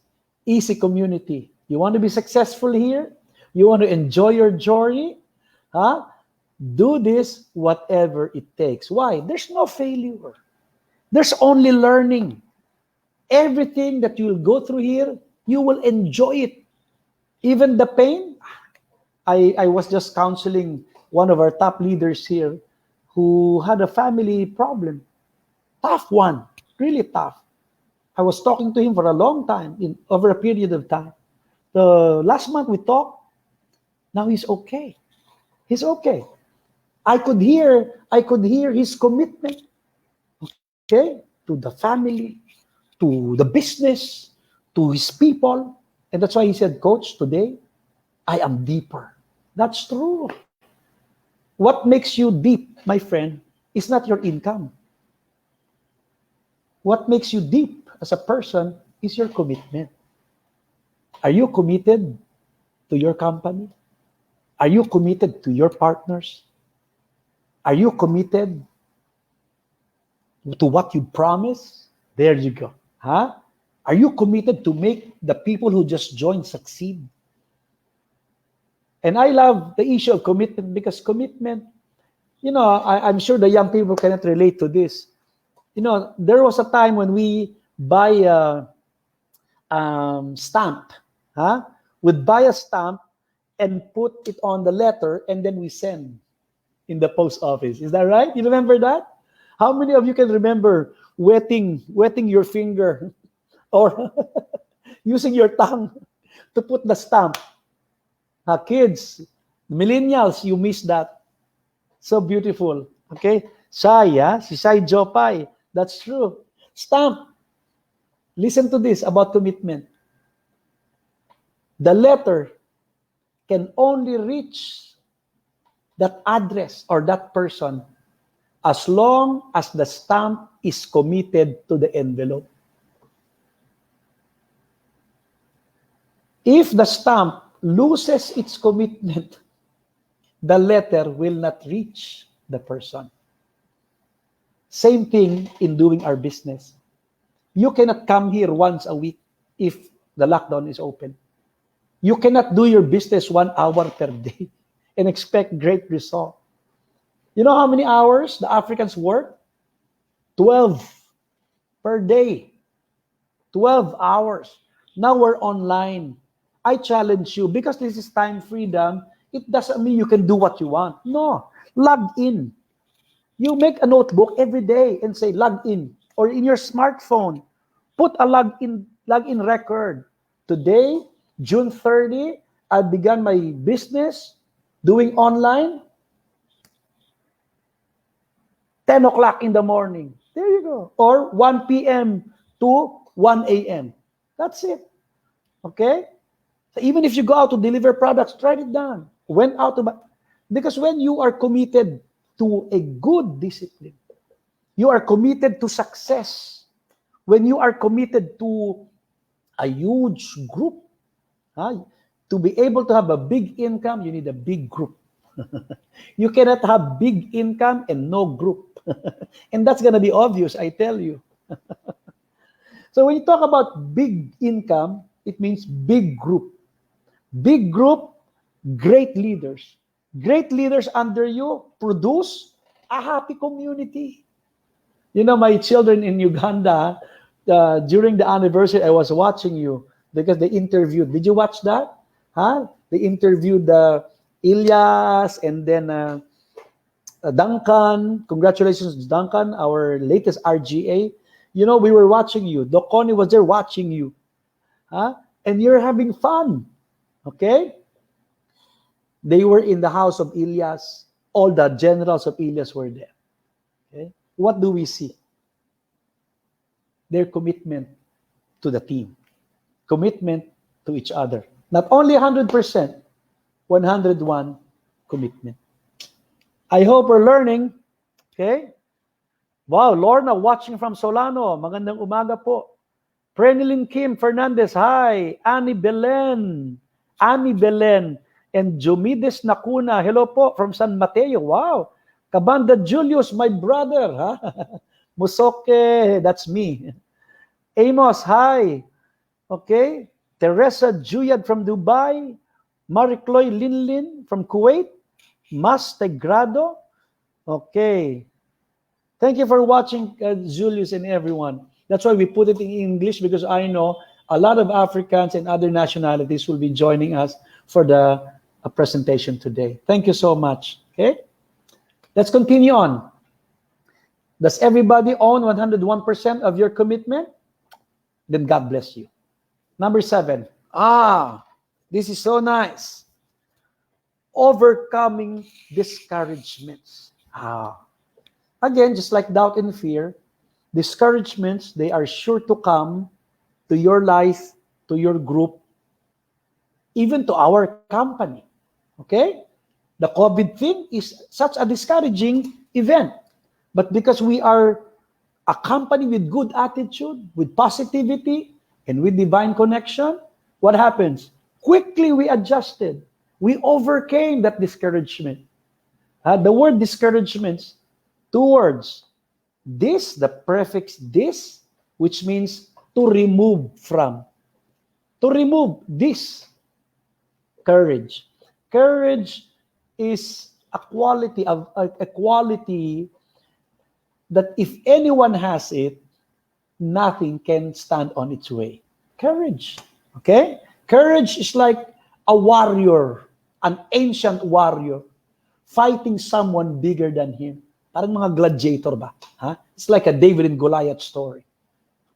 easy community. You want to be successful here? You want to enjoy your journey? Do this whatever it takes. Why? There's no failure. There's only learning. Everything that you will go through here, you will enjoy it. Even the pain. I was just counseling one of our top leaders here who had a family problem. Tough one. Really tough. I was talking to him for a long time, over a period of time. The last month we talked. Now he's okay. He's okay. I could hear his commitment, okay, to the family, to the business, to his people. And that's why he said, Coach, today, I am deeper. That's true. What makes you deep, my friend, is not your income. What makes you deep as a person is your commitment. Are you committed to your company? Are you committed to your partners? Are you committed to what you promise? There you go. Are you committed to make the people who just joined succeed? And I love the issue of commitment because commitment, I'm sure the young people cannot relate to this. There was a time when we buy a stamp. We'd buy a stamp and put it on the letter and then we send in the post office. Is that right? You remember that? How many of you can remember wetting your finger or using your tongue to put the stamp? Kids, millennials, you miss that. So beautiful. Okay? Shai, si Shai Jopay. That's true. Stamp. Listen to this about commitment. The letter can only reach that address or that person as long as the stamp is committed to the envelope. If the stamp loses its commitment, the letter will not reach the person. Same thing in doing our business. You cannot come here once a week if the lockdown is open. You cannot do your business 1 hour per day and expect great result. You know how many hours the Africans work? 12 per day. 12 hours. Now we're online. I challenge you, because this is time freedom, it doesn't mean you can do what you want. No. Log in. You make a notebook every day and say log in. Or in your smartphone, put a login record. Today, June 30, I began my business doing online. 10 o'clock in the morning. There you go. Or 1 p.m. to 1 a.m. That's it. Okay? So even if you go out to deliver products, write it down. Because when you are committed to a good discipline, you are committed to success. When you are committed to a huge group, To be able to have a big income, you need a big group. You cannot have big income and no group. And that's going to be obvious, I tell you. So when you talk about big income, it means big group. Big group, great leaders. Great leaders under you produce a happy community. You know, my children in Uganda, during the anniversary, I was watching you because they interviewed. Did you watch that? Huh? They interviewed Ilyas and then Duncan. Congratulations, Duncan, our latest RGA. You know, we were watching you. Dokoni was there watching you. Huh? And you're having fun. Okay? They were in the house of Ilyas. All the generals of Ilyas were there. Okay? What do we see? Their commitment to the team. Commitment to each other. Not only 100%, 101 commitment. I hope we're learning. Okay? Wow, Lorna watching from Solano. Magandang umaga po. Prenilyn Kim Fernandez, hi. Annie Belen. And Jumides Nakuna, hello po from San Mateo. Wow. Kabanda Julius, my brother. Huh? Musoke, that's me. Amos, hi. Okay. Teresa Juyad from Dubai. Maricloy Linlin from Kuwait. Mas Tegrado. Okay. Thank you for watching, Julius and everyone. That's why we put it in English, because I know a lot of Africans and other nationalities will be joining us for the presentation today. Thank you so much. Okay? Let's continue on. Does everybody own 101% of your commitment? Then God bless you. Number 7. This is so nice. Overcoming discouragements. Again, just like doubt and fear, discouragements, they are sure to come to your life, to your group, even to our company. Okay? The COVID thing is such a discouraging event. But because we are a company with good attitude, with positivity, and with divine connection, what happens? Quickly we adjusted. We overcame that discouragement. The word discouragements, 2 words. This, the prefix this, which means to remove from. To remove this. Courage. Courage is a quality that if anyone has it, nothing can stand on its way. Courage. Okay? Courage is like a warrior, an ancient warrior, fighting someone bigger than him. Parang mga gladiator ba? Huh? It's like a David and Goliath story.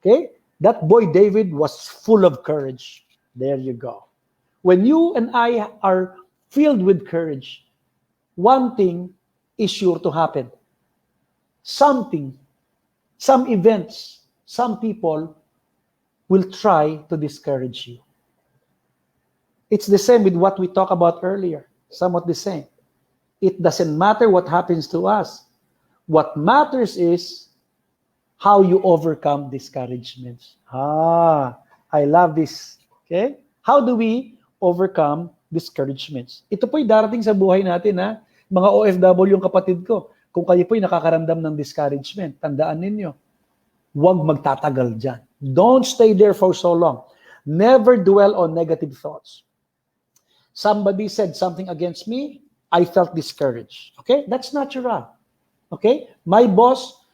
Okay? That boy David was full of courage. There you go. When you and I are filled with courage, one thing is sure to happen. Something, some events, some people will try to discourage you. It's the same with what we talked about earlier. Somewhat the same. It doesn't matter what happens to us. What matters is how you overcome discouragements. I love this. Okay? How do we overcome discouragements? Ito po'y darating sa buhay natin, ha? Mga OFW yung kapatid ko. Kung kayo po'y nakakaramdam ng discouragement, tandaan ninyo, huwag magtatagal dyan. Don't stay there for so long. Never dwell on negative thoughts. Somebody said something against me, I felt discouraged. Okay? That's natural. Okay? My boss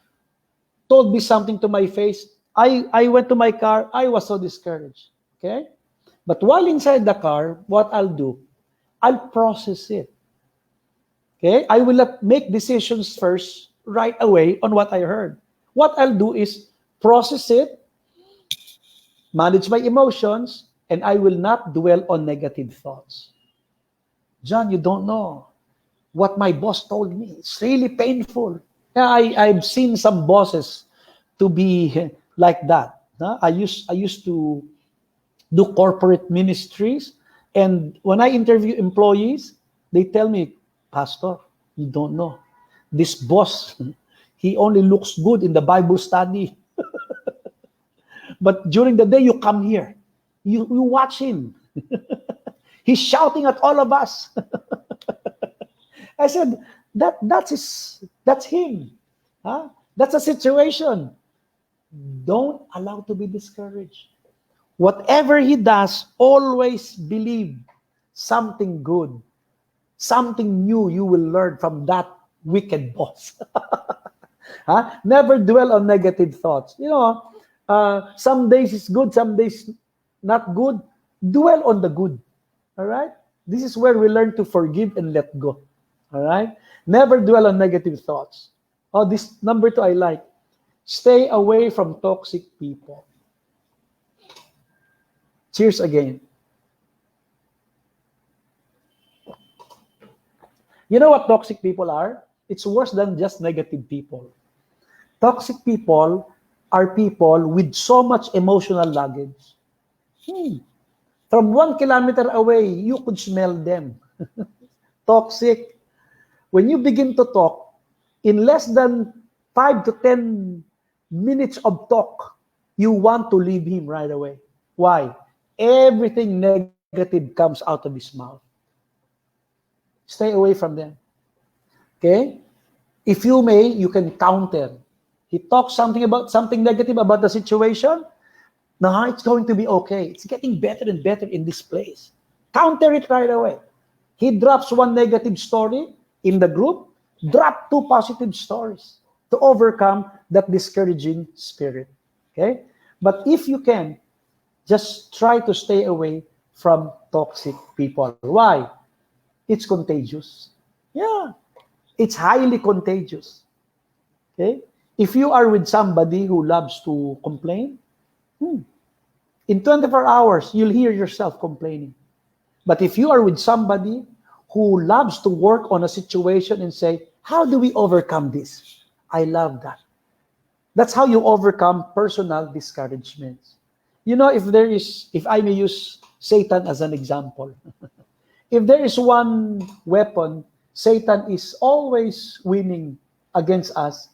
told me something to my face. I went to my car. I was so discouraged. Okay? But while inside the car, what I'll do, I'll process it. Okay? I will not make decisions first right away on what I heard. What I'll do is process it, manage my emotions, and I will not dwell on negative thoughts. John, you don't know what my boss told me. It's really painful. Yeah, I've seen some bosses to be like that. I used to do corporate ministries, and when I interview employees, they tell me, Pastor, you don't know. This boss, he only looks good in the Bible study. But during the day, you come here. You watch him. He's shouting at all of us. I said, that's him. Huh? That's a situation. Don't allow to be discouraged. Whatever he does, always believe something good, something new you will learn from that wicked boss. Huh? Never dwell on negative thoughts. Some days it's good, some days not good. Dwell on the good. All right? This is where we learn to forgive and let go. All right? Never dwell on negative thoughts. Oh, this number 2 I like. Stay away from toxic people. Cheers again. You know what toxic people are? It's worse than just negative people. Toxic people are people with so much emotional luggage. From 1 kilometer away, you could smell them. Toxic. When you begin to talk, in less than 5 to 10 minutes of talk, you want to leave him right away. Why? Everything negative comes out of his mouth. Stay away from them. Okay? If you may, you can counter. He talks something negative about the situation. Now it's going to be okay. It's getting better and better in this place. Counter it right away. He drops 1 negative story in the group. Drop 2 positive stories to overcome that discouraging spirit. Okay? But if you can, just try to stay away from toxic people. Why? It's contagious. Yeah. It's highly contagious. Okay? If you are with somebody who loves to complain, in 24 hours, you'll hear yourself complaining. But if you are with somebody who loves to work on a situation and say, how do we overcome this? I love that. That's how you overcome personal discouragements. If I may use Satan as an example, if there is one weapon, Satan is always winning against us,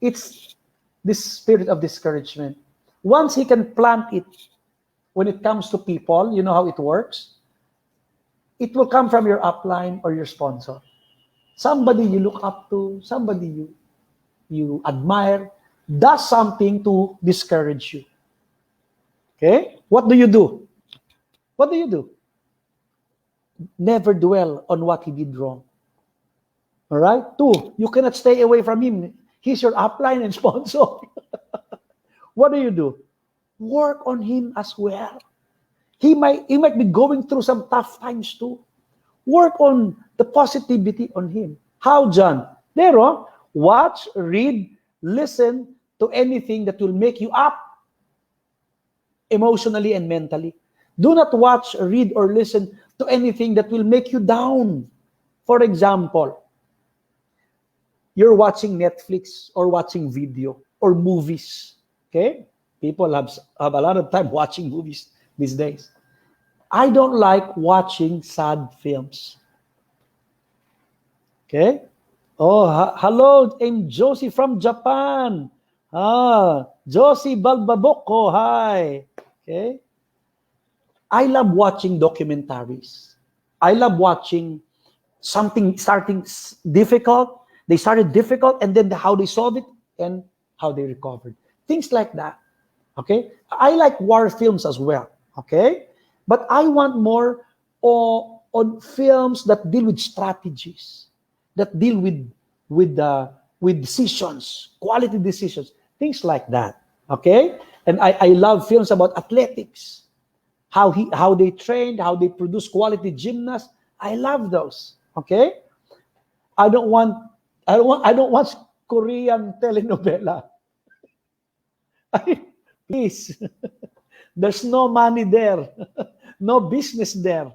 it's this spirit of discouragement. Once he can plant it, when it comes to people, you know how it works? It will come from your upline or your sponsor. Somebody you look up to, somebody you admire, does something to discourage you. Okay? What do you do? What do you do? Never dwell on what he did wrong. All right? 2, you cannot stay away from him. He's your upline and sponsor. What do? Work on him as well. He might be going through some tough times too. Work on the positivity on him. How, John? There, watch, read, listen to anything that will make you up emotionally and mentally. Do not watch, read, or listen to anything that will make you down. For example, you're watching Netflix or watching video or movies. Okay? People have a lot of time watching movies these days. I don't like watching sad films. Okay? Oh, hello, I'm Josie from Japan. Josie Balbaboko, hi. Okay? I love watching documentaries. I love watching something starting difficult. They started difficult, and then how they solved it and how they recovered. Things like that. Okay? I like war films as well. Okay? But I want more on films that deal with strategies, that deal with decisions, quality decisions, things like that. Okay? And I love films about athletics, how they trained, how they produce quality gymnasts. I love those. Okay? I don't want Korean telenovela. Please. There's no money there. No business there.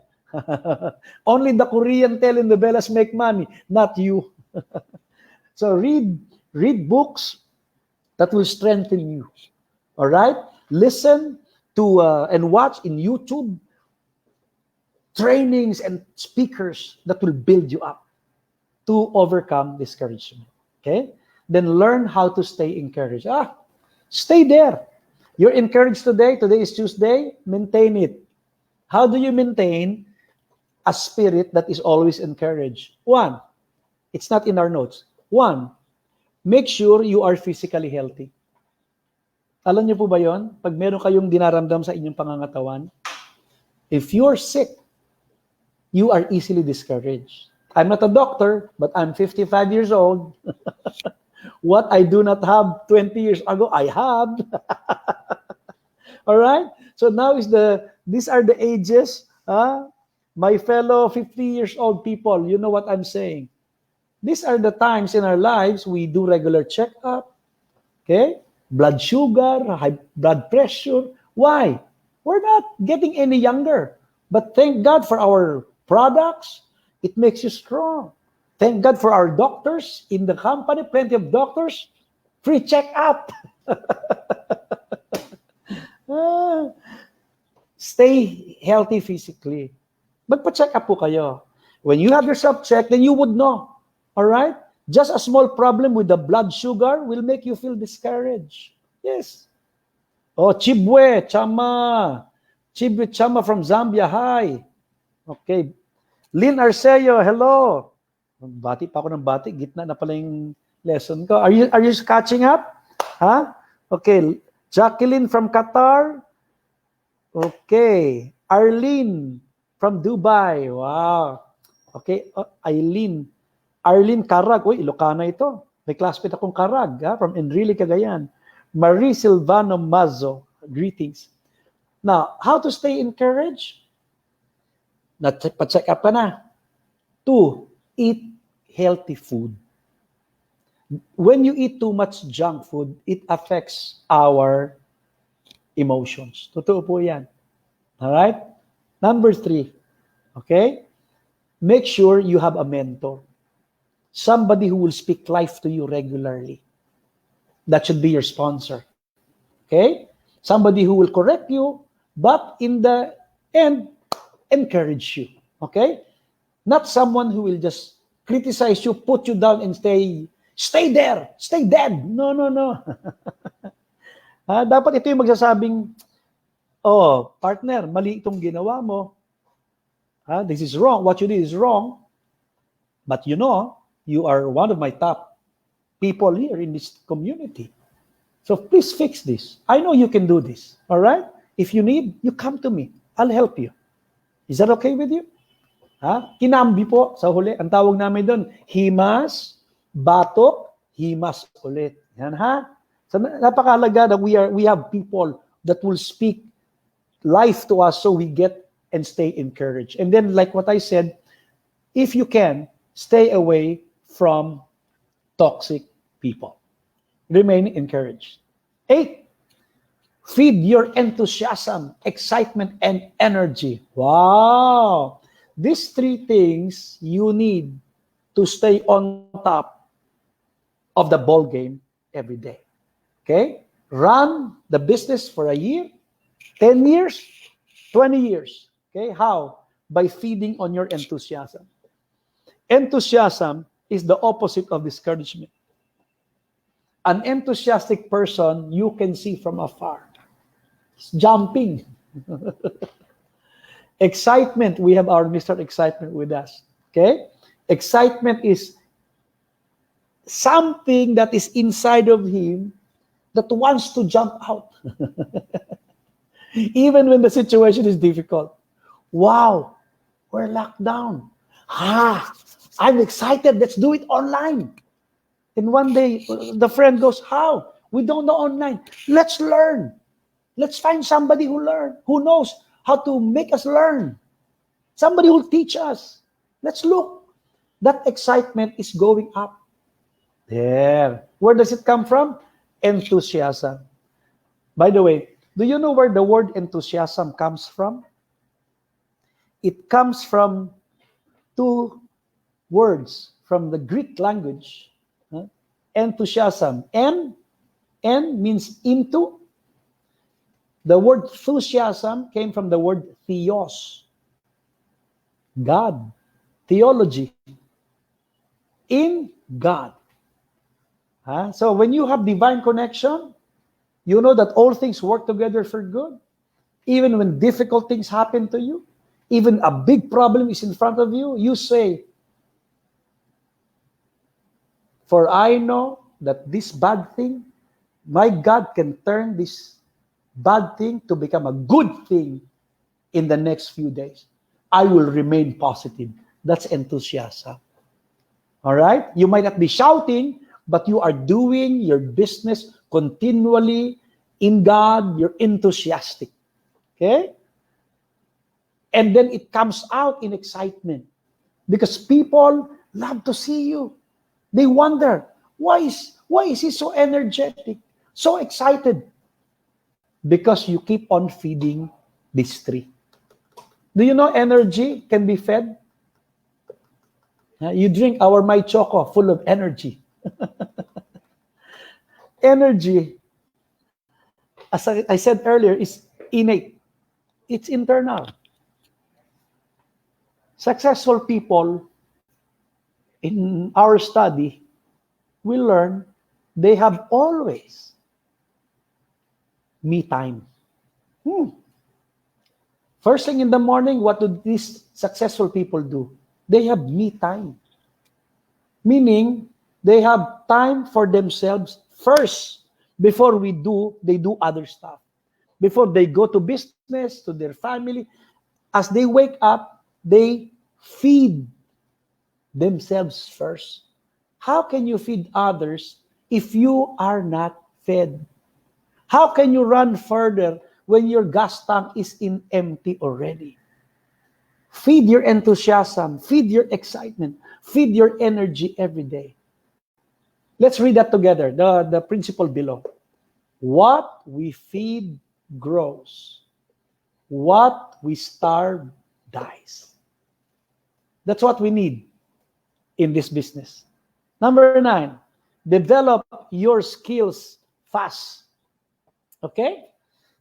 Only the Korean telenovelas make money, not you. So read books that will strengthen you. All right? Listen to and watch in YouTube trainings and speakers that will build you up to overcome discouragement. Okay? Then learn how to stay encouraged. Stay there. You're encouraged today. Today is Tuesday. Maintain it. How do you maintain? a spirit that is always encouraged? One, it's not in our notes. One, make sure you are physically healthy. Alam niyo po ba yon? Pag meron kayong dinaramdam sa inyong pangangatawan, if you're sick, you are easily discouraged. I'm not a doctor, but I'm 55 years old. What I do not have 20 years ago, I have. All right? So now these are the ages, my fellow 50 years old people, you know what I'm saying. These are the times in our lives we do regular checkup, okay? Blood sugar, high blood pressure. Why? We're not getting any younger. But thank God for our products. It makes you strong. Thank God for our doctors in the company, plenty of doctors. Free checkup. Stay healthy physically. Magpa-check up po kayo. When you have yourself checked, then you would know. All right? Just a small problem with the blood sugar will make you feel discouraged. Yes. Oh, Chibwe, Chama. Chibwe, Chama from Zambia. Hi. Okay. Lynn Arceo, hello. Bati pa ako ng bati. Gitna na pala yung lesson ko. Are you catching up? Huh? Okay. Jacqueline from Qatar. Okay. Arlene from Dubai. Wow. Okay. Eileen. Arlene Carag. Uy, Ilocana ito. May classmate akong Carag, from Enrile, Cagayan. Marie Silvano Mazo. Greetings. Now, how to stay encouraged? Pa-check up ka na. 2, eat healthy food. When you eat too much junk food, it affects our emotions. Totoo po yan. Alright? Number 3, okay? Make sure you have a mentor. Somebody who will speak life to you regularly. That should be your sponsor. Okay? Somebody who will correct you, but in the end, encourage you. Okay? Not someone who will just criticize you, put you down, and stay there, stay dead. No. Dapat ito yung magsasabing, oh, partner, mali itong ginawa mo. This is wrong. What you did is wrong. But you know, you are one of my top people here in this community. So please fix this. I know you can do this. All right? If you need, you come to me. I'll help you. Is that okay with you? Kinambi po sa huli. Ang tawag namin doon, himas, batok, himas ulit. Yan ha? So napakahalaga that we have people that will speak life to us so we get and stay encouraged. And then like what I said, if you can, stay away from toxic people. Remain encouraged. 8, feed your enthusiasm, excitement, and energy. Wow! These 3 things you need to stay on top of the ball game every day. Okay? Run the business for a year, 10 years, 20 years. Okay? How? By feeding on your enthusiasm. Enthusiasm is the opposite of discouragement. An enthusiastic person you can see from afar. It's jumping. Excitement, we have our Mr. Excitement with us. Okay? Excitement is something that is inside of him that wants to jump out. Even when the situation is difficult. Wow, we're locked down. I'm excited. Let's do it online. And one day, the friend goes, how? We don't know online. Let's learn. Let's find somebody who knows how to make us learn. Somebody who will teach us. Let's look. That excitement is going up. There. Where does it come from? Enthusiasm. By the way, do you know where the word enthusiasm comes from? It comes from 2 words from the Greek language. Enthusiasm. N means into. The word enthusiasm came from the word theos. God. Theology. In God. So when you have divine connection, you know that all things work together for good. Even when difficult things happen to you, Even a big problem is in front of you, you say, for I know that this bad thing, my God can turn this bad thing to become a good thing in the next few days. I will remain positive. That's enthusiasm. All right? You might not be shouting, but you are doing your business continually in God. You're enthusiastic. Okay? And then it comes out in excitement because people love to see you. They wonder, why is he so energetic, so excited? Because you keep on feeding this tree. Do you know energy can be fed? You drink our My Choco full of energy. Energy, as I said earlier, is innate. It's internal. Successful people in our study, we learn they have always me time. First thing in the morning, what do these successful people do? They have me time. Meaning, they have time for themselves first before they do other stuff. Before they go to business, to their family, as they wake up, they feed themselves first. How can you feed others if you are not fed? How can you run further when your gas tank is empty already? Feed your enthusiasm, feed your excitement, feed your energy every day. Let's read that together, the principle below. What we feed grows. What we starve dies. That's what we need in this business. Number 9, develop your skills fast. Okay?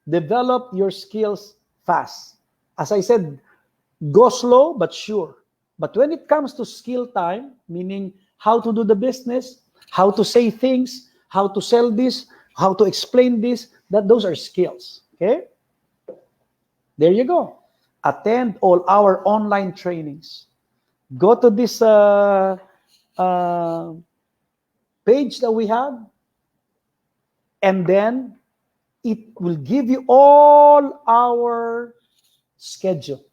Develop your skills fast. As I said, go slow but sure. But when it comes to skill time, meaning how to do the business, how to say things, how to sell this, how to explain this, those are skills. Okay? There you go. Attend all our online trainings. Go to this page that we have, and then it will give you all our schedule.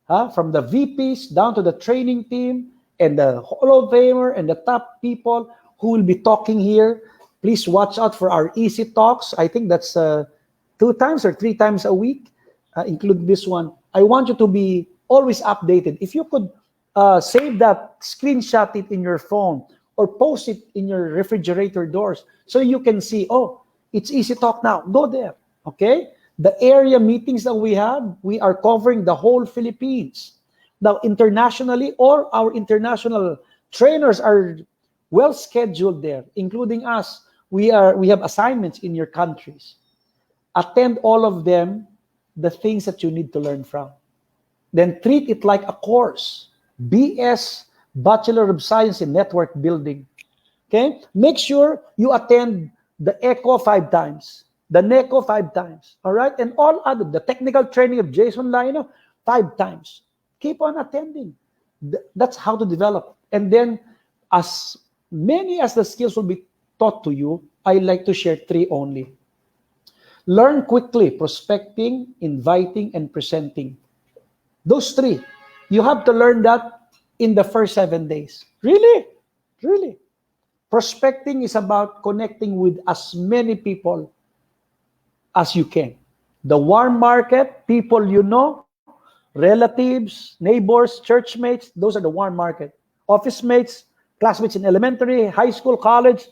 From the VPs down to the training team and the Hall of Famer and the top people who will be talking here. Please watch out for our easy talks. I think that's 2 times or 3 times a week, include this one. I want you to be always updated. If you could save that, screenshot it in your phone, or post it in your refrigerator doors so you can see, oh, it's easy talk now. Go there, okay? The area meetings that we have, we are covering the whole Philippines. Now, internationally, all our international trainers are well scheduled there, including us. We have assignments in your countries. Attend all of them, the things that you need to learn from. Then treat it like a course. BS, Bachelor of Science in Network Building. Okay? Make sure you attend the ECHO 5 times. The NECO 5 times. All right? And all other, the technical training of Jason Lino, 5 times. Keep on attending. That's how to develop. And then, as many as the skills will be taught to you, I like to share 3 only. Learn quickly, prospecting, inviting, and presenting. Those 3. You have to learn that in the first 7 days. Really? Really. Prospecting is about connecting with as many people as you can. The warm market, people you know, relatives, neighbors, church mates, those are the warm market. Office mates, classmates in elementary, high school, college,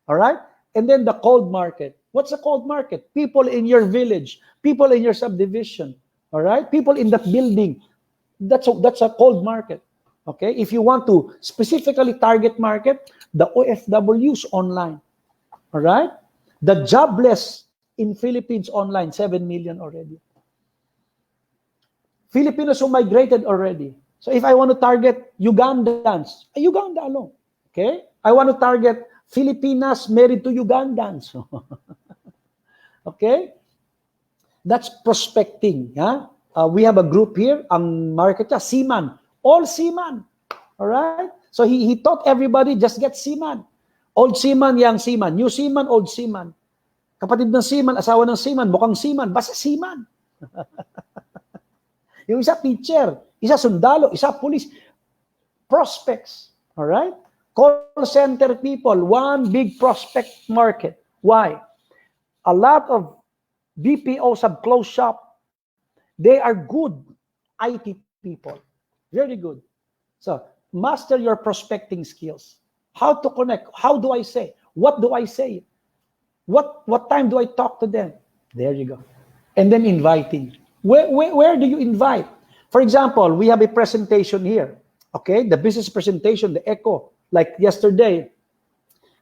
all right? And then the cold market. What's a cold market? People in your village, people in your subdivision, all right? People in that building. That's a cold market, okay? If you want to specifically target market, the OFWs online, all right? The jobless in Philippines online, 7 million already. Filipinos who migrated already. So if I want to target Ugandans, Uganda alone, okay? I want to target Filipinas married to Ugandans. Okay? That's prospecting, huh? We have a group here, ang market niya, seaman. All seaman. All right? So he taught everybody, just get seaman. Old seaman, young seaman. New seaman, old seaman. Kapatid ng seaman, asawa ng seaman, mukhang seaman, basta seaman. Yung isa teacher, isa sundalo, isa police. Prospects. All right? Call center people, one big prospect market. Why? A lot of BPOs have closed shop. They are good IT people. Very good. So, master your prospecting skills. How to connect? How do I say? What do I say? What time do I talk to them? There you go. And then inviting. Where do you invite? For example, we have a presentation here. Okay, the business presentation, the echo. Like yesterday,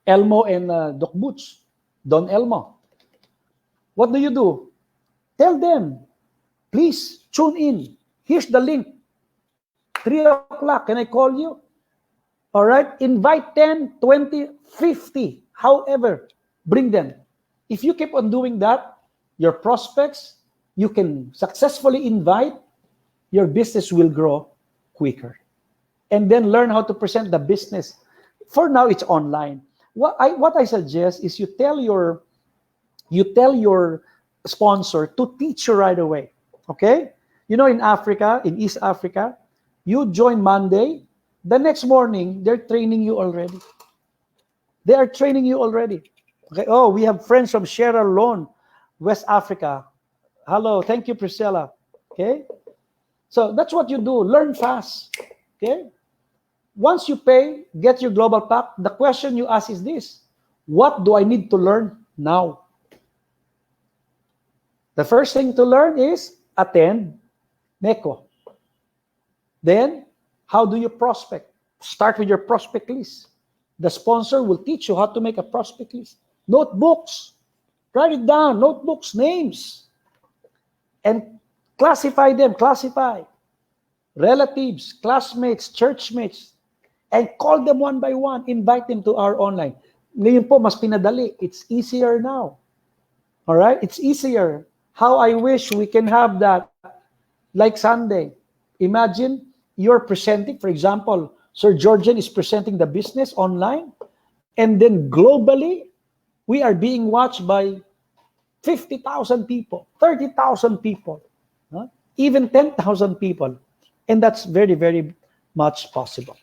Elmo and Doc Butch, Don Elmo. What do? Tell them, please tune in. Here's the link. 3 o'clock, can I call you? All right, invite 10, 20, 50, however, bring them. If you keep on doing that, your prospects, you can successfully invite, your business will grow quicker. And then learn how to present the business. For now, it's online. What I suggest is you tell your sponsor to teach you right away. Okay? You know, in Africa, in East Africa, you join Monday, the next morning, they're training you already. They are training you already. Okay. Oh, we have friends from Sierra Leone, West Africa. Hello, thank you, Priscilla. Okay? So that's what you do. Learn fast. Okay? Once you pay, get your global pack, the question you ask is this: what do I need to learn now? The first thing to learn is attend NECO. Then, how do you prospect? Start with your prospect list. The sponsor will teach you how to make a prospect list. Notebooks. Write it down. Notebooks, names. And classify them. Classify. Relatives, classmates, churchmates. And call them one by one. Invite them to our online. Ngayon po, mas pinadali. It's easier now. All right? It's easier. How I wish we can have that like Sunday. Imagine you're presenting, for example, Sir Georgian is presenting the business online, and then globally, we are being watched by 50,000 people, 30,000 people, even 10,000 people. And that's very, very much possible.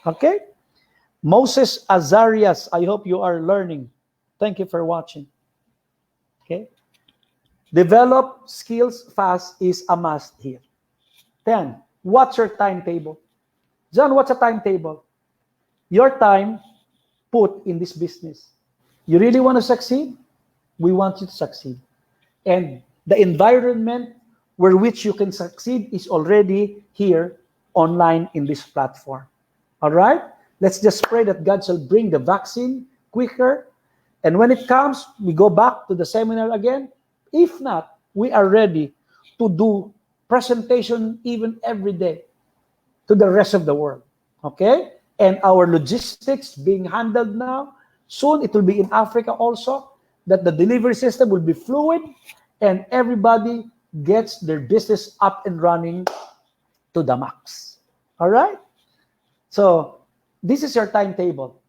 Okay? Moses Azarias, I hope you are learning. Thank you for watching. Okay? Develop skills fast is a must here. 10. What's your timetable? John, what's a timetable? Your time put in this business. You really want to succeed? We want you to succeed. And the environment where which you can succeed is already here online in this platform. All right? Let's just pray that God shall bring the vaccine quicker. And when it comes, we go back to the seminar again. If not, we are ready to do presentation even every day to the rest of the world. Okay? And our logistics being handled now. Soon it will be in Africa also, that the delivery system will be fluid and everybody gets their business up and running to the max. All right? So, this is your timetable.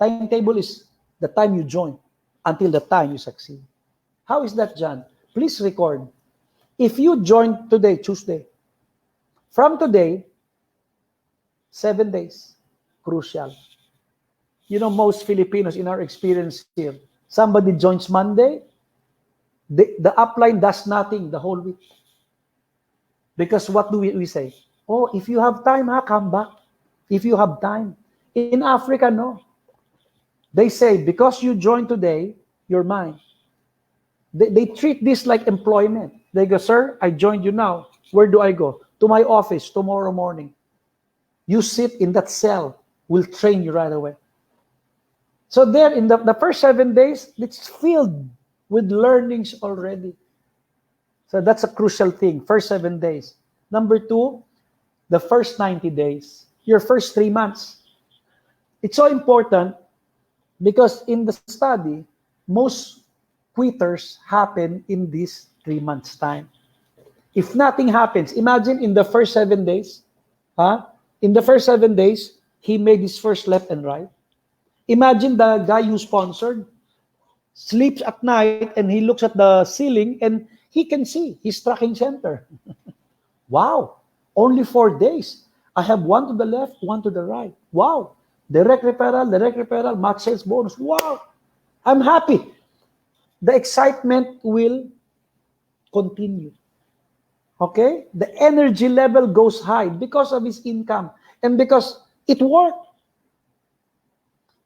Timetable is the time you join until the time you succeed. How is that, John? Please record. If you join today, Tuesday, from today, 7 days, crucial. You know, most Filipinos in our experience here, somebody joins Monday, the upline does nothing the whole week. Because what do we say? Oh, if you have time, come back. If you have time. In Africa, no. They say, because you joined today, you're mine. They treat this like employment. They go, sir, I joined you now. Where do I go? To my office tomorrow morning. You sit in that cell. We'll train you right away. So there, in the first 7 days, it's filled with learnings already. So that's a crucial thing, first 7 days. Number 2, the first 90 days, your first 3 months. It's so important because in the study, most quitters happen in this 3 months' time. If nothing happens, imagine in the first 7 days, in the first 7 days, he made his first left and right. Imagine the guy who sponsored sleeps at night and he looks at the ceiling and he can see his tracking center. Wow, only 4 days. I have one to the left, one to the right. Wow, direct referral, max sales bonus. Wow, I'm happy. The excitement will continue. Okay? The energy level goes high because of his income and because it worked.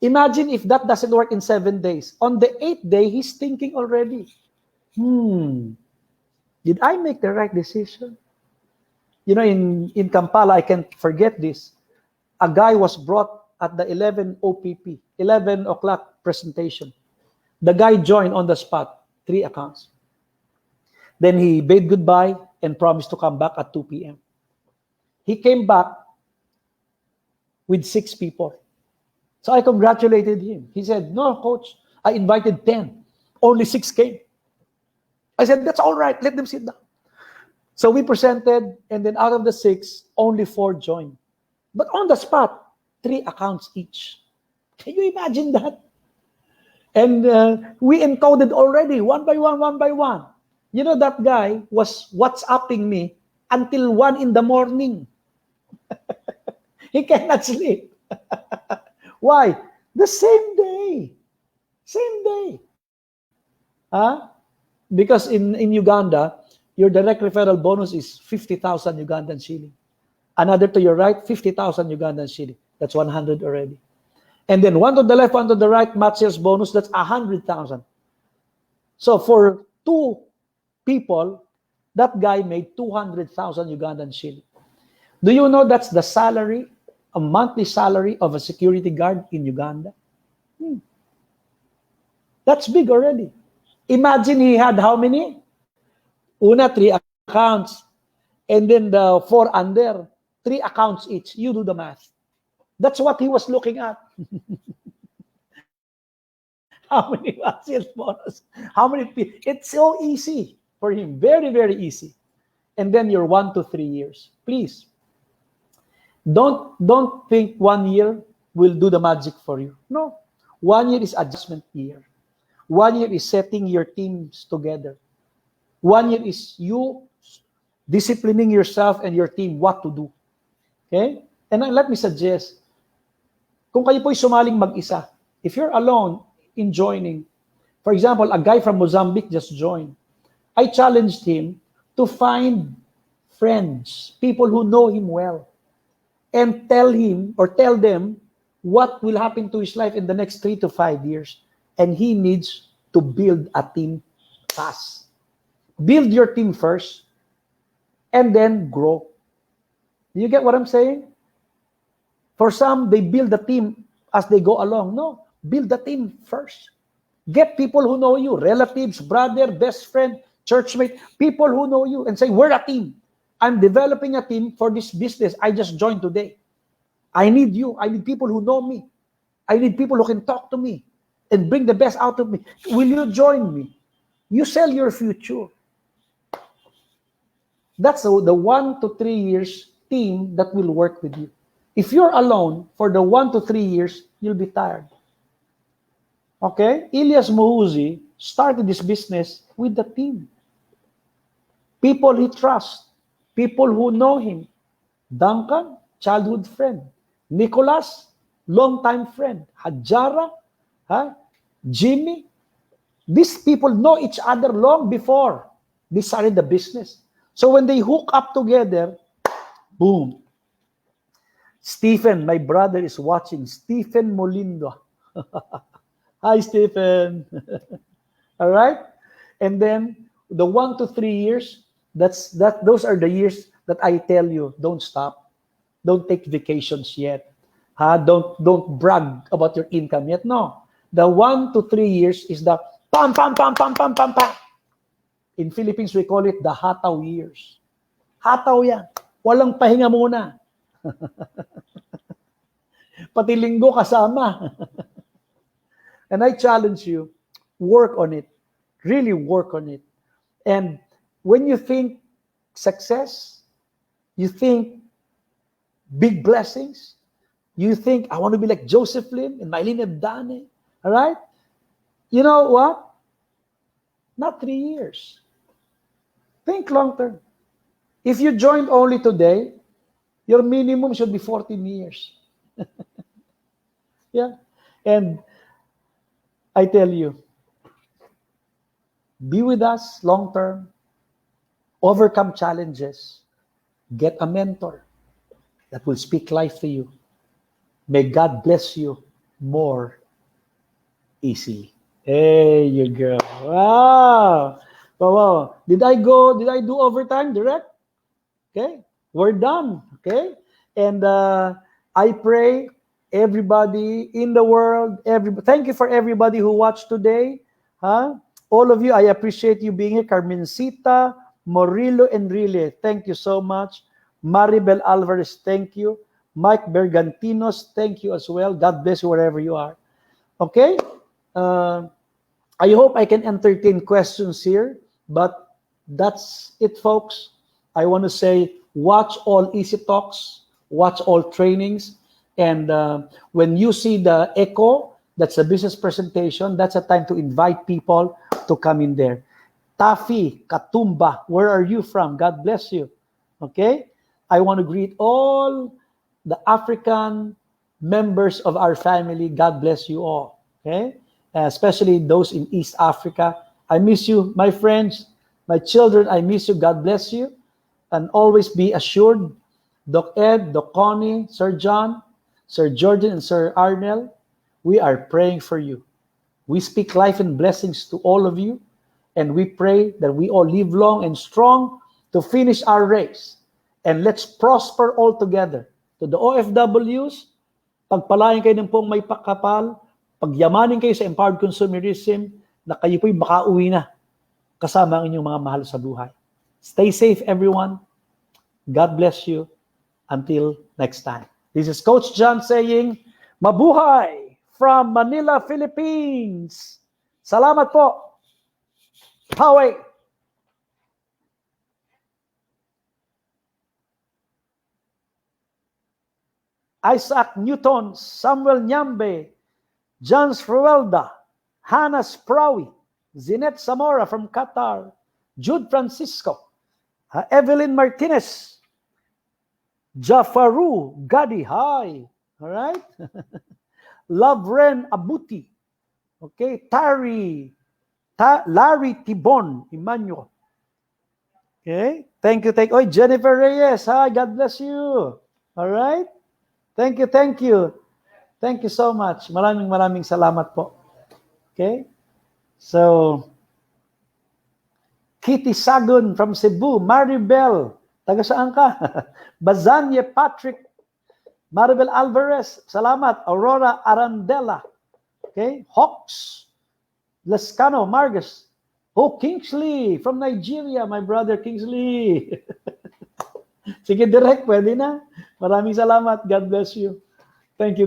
Imagine if that doesn't work in 7 days. On the 8th day, he's thinking already, did I make the right decision? You know, in Kampala, I can't forget this. A guy was brought at the 11 OPP, 11 o'clock presentation. The guy joined on the spot, 3 accounts. Then he bade goodbye and promised to come back at 2 p.m. He came back with 6 people. So I congratulated him. He said, no, coach, I invited 10. Only 6 came. I said, that's all right. Let them sit down. So we presented, and then out of the 6, only 4 joined. But on the spot, 3 accounts each. Can you imagine that? And we encoded already, one by one. You know, that guy was WhatsApping me until 1 in the morning. He cannot sleep. Why? The same day. Same day. Because in Uganda, your direct referral bonus is 50,000 Ugandan shilling. Another to your right, 50,000 Ugandan shilling. That's 100 already. And then one to the left, one to the right, match sales bonus, that's 100,000. So for 2 people, that guy made 200,000 Ugandan shilling. Do you know that's the salary, a monthly salary of a security guard in Uganda? That's big already. Imagine he had how many? Una, 3 accounts. And then the 4 under, 3 accounts each. You do the math. That's what he was looking at. How many sales bonus? How many people? It's so easy for him. Very, very easy. And then your 1 to 3 years. Please. Don't think 1 year will do the magic for you. No. 1 year is adjustment year. 1 year is setting your teams together. 1 year is you disciplining yourself and your team what to do. Okay? And let me suggest, kung kayo po'y sumaling mag-isa, if you're alone in joining, for example, a guy from Mozambique just joined, I challenged him to find friends, people who know him well, and tell him or tell them what will happen to his life in the next 3 to 5 years. And he needs to build a team fast. Build your team first, and then grow. Do you get what I'm saying? For some, they build the team as they go along. No, build the team first. Get people who know you, relatives, brother, best friend, churchmate, people who know you, and say, we're a team. I'm developing a team for this business I just joined today. I need you. I need people who know me. I need people who can talk to me and bring the best out of me. Will you join me? You sell your future. That's the 1 to 3 years team that will work with you. If you're alone for the 1 to 3 years, you'll be tired. Okay? Elias Muhuzi started this business with the team. People he trusts. People who know him. Duncan, childhood friend. Nicholas, longtime friend. Hajara, Jimmy. These people know each other long before they started the business. So when they hook up together, boom. Stephen, my brother, is watching. Stephen Molindo. Hi, Stephen. All right? And then the 1 to 3 years, those are the years that I tell you, don't stop. Don't take vacations yet. Don't brag about your income yet. No. The 1 to 3 years is the pam, pam, pam, pam, pam, pam, pam. In Philippines, we call it the hataw years. Hataw yan. Walang pahinga muna. Pati linggo kasama. And I challenge you, work on it. Really work on it. And when you think success? You think big blessings? You think, I want to be like Joseph Lim and Mylene Ebdane? All right? You know what? Not 3 years. Think long term. If you joined only today, your minimum should be 14 years. Yeah. And I tell you, be with us long term, overcome challenges, get a mentor that will speak life to you. May God bless you more easily. There you go. Wow. Wow. Did I do overtime direct? Okay. We're done. Okay. And I pray everybody in the world, thank you for everybody who watched today. Huh? All of you, I appreciate you being here. Carmencita, Morillo Enrile, thank you so much. Maribel Alvarez, thank you. Mike Bergantinos, thank you as well. God bless you wherever you are. Okay? I hope I can entertain questions here, but that's it, folks. I want to say, watch all Easy Talks, watch all trainings, and when you see the echo, that's a business presentation, that's a time to invite people to come in there. Tafi, Katumba, where are you from? God bless you. Okay? I want to greet all the African members of our family. God bless you all. Okay? Especially those in East Africa. I miss you, my friends, my children. I miss you. God bless you. And always be assured, Doc Ed, Doc Connie, Sir John, Sir Jordan, and Sir Arnel, we are praying for you. We speak life and blessings to all of you. And we pray that we all live long and strong to finish our race. And let's prosper all together. To the OFWs, pagpalain kayo ng pong may pakapal, pagyamanin kayo sa Empowered Consumerism, na kayo po'y makauwi na kasama ang inyong mga mahal sa buhay. Stay safe, everyone. God bless you. Until next time. This is Coach John saying, mabuhay from Manila, Philippines. Salamat po. Howie. Isaac Newton, Samuel Nyambe, John Fruelda, Hannah Sprawi, Zinette Zamora from Qatar, Jude Francisco, Evelyn Martinez, Jafaru Gadi, hi. All right. Lovren Abuti. Okay. Larry Tibon, Emmanuel. Okay. Thank you. Oh, Jennifer Reyes. Hi. God bless you. All right. Thank you. Thank you so much. Maraming salamat po. Okay. So, Kitty Sagun from Cebu, Maribel, taga saan ka? Bazanye Patrick, Maribel Alvarez, salamat. Aurora Arandela, okay? Hawks, Lescano, Margus. Oh, Kingsley from Nigeria, my brother Kingsley. Sige, direct, pwede na. Maraming salamat. God bless you. Thank you.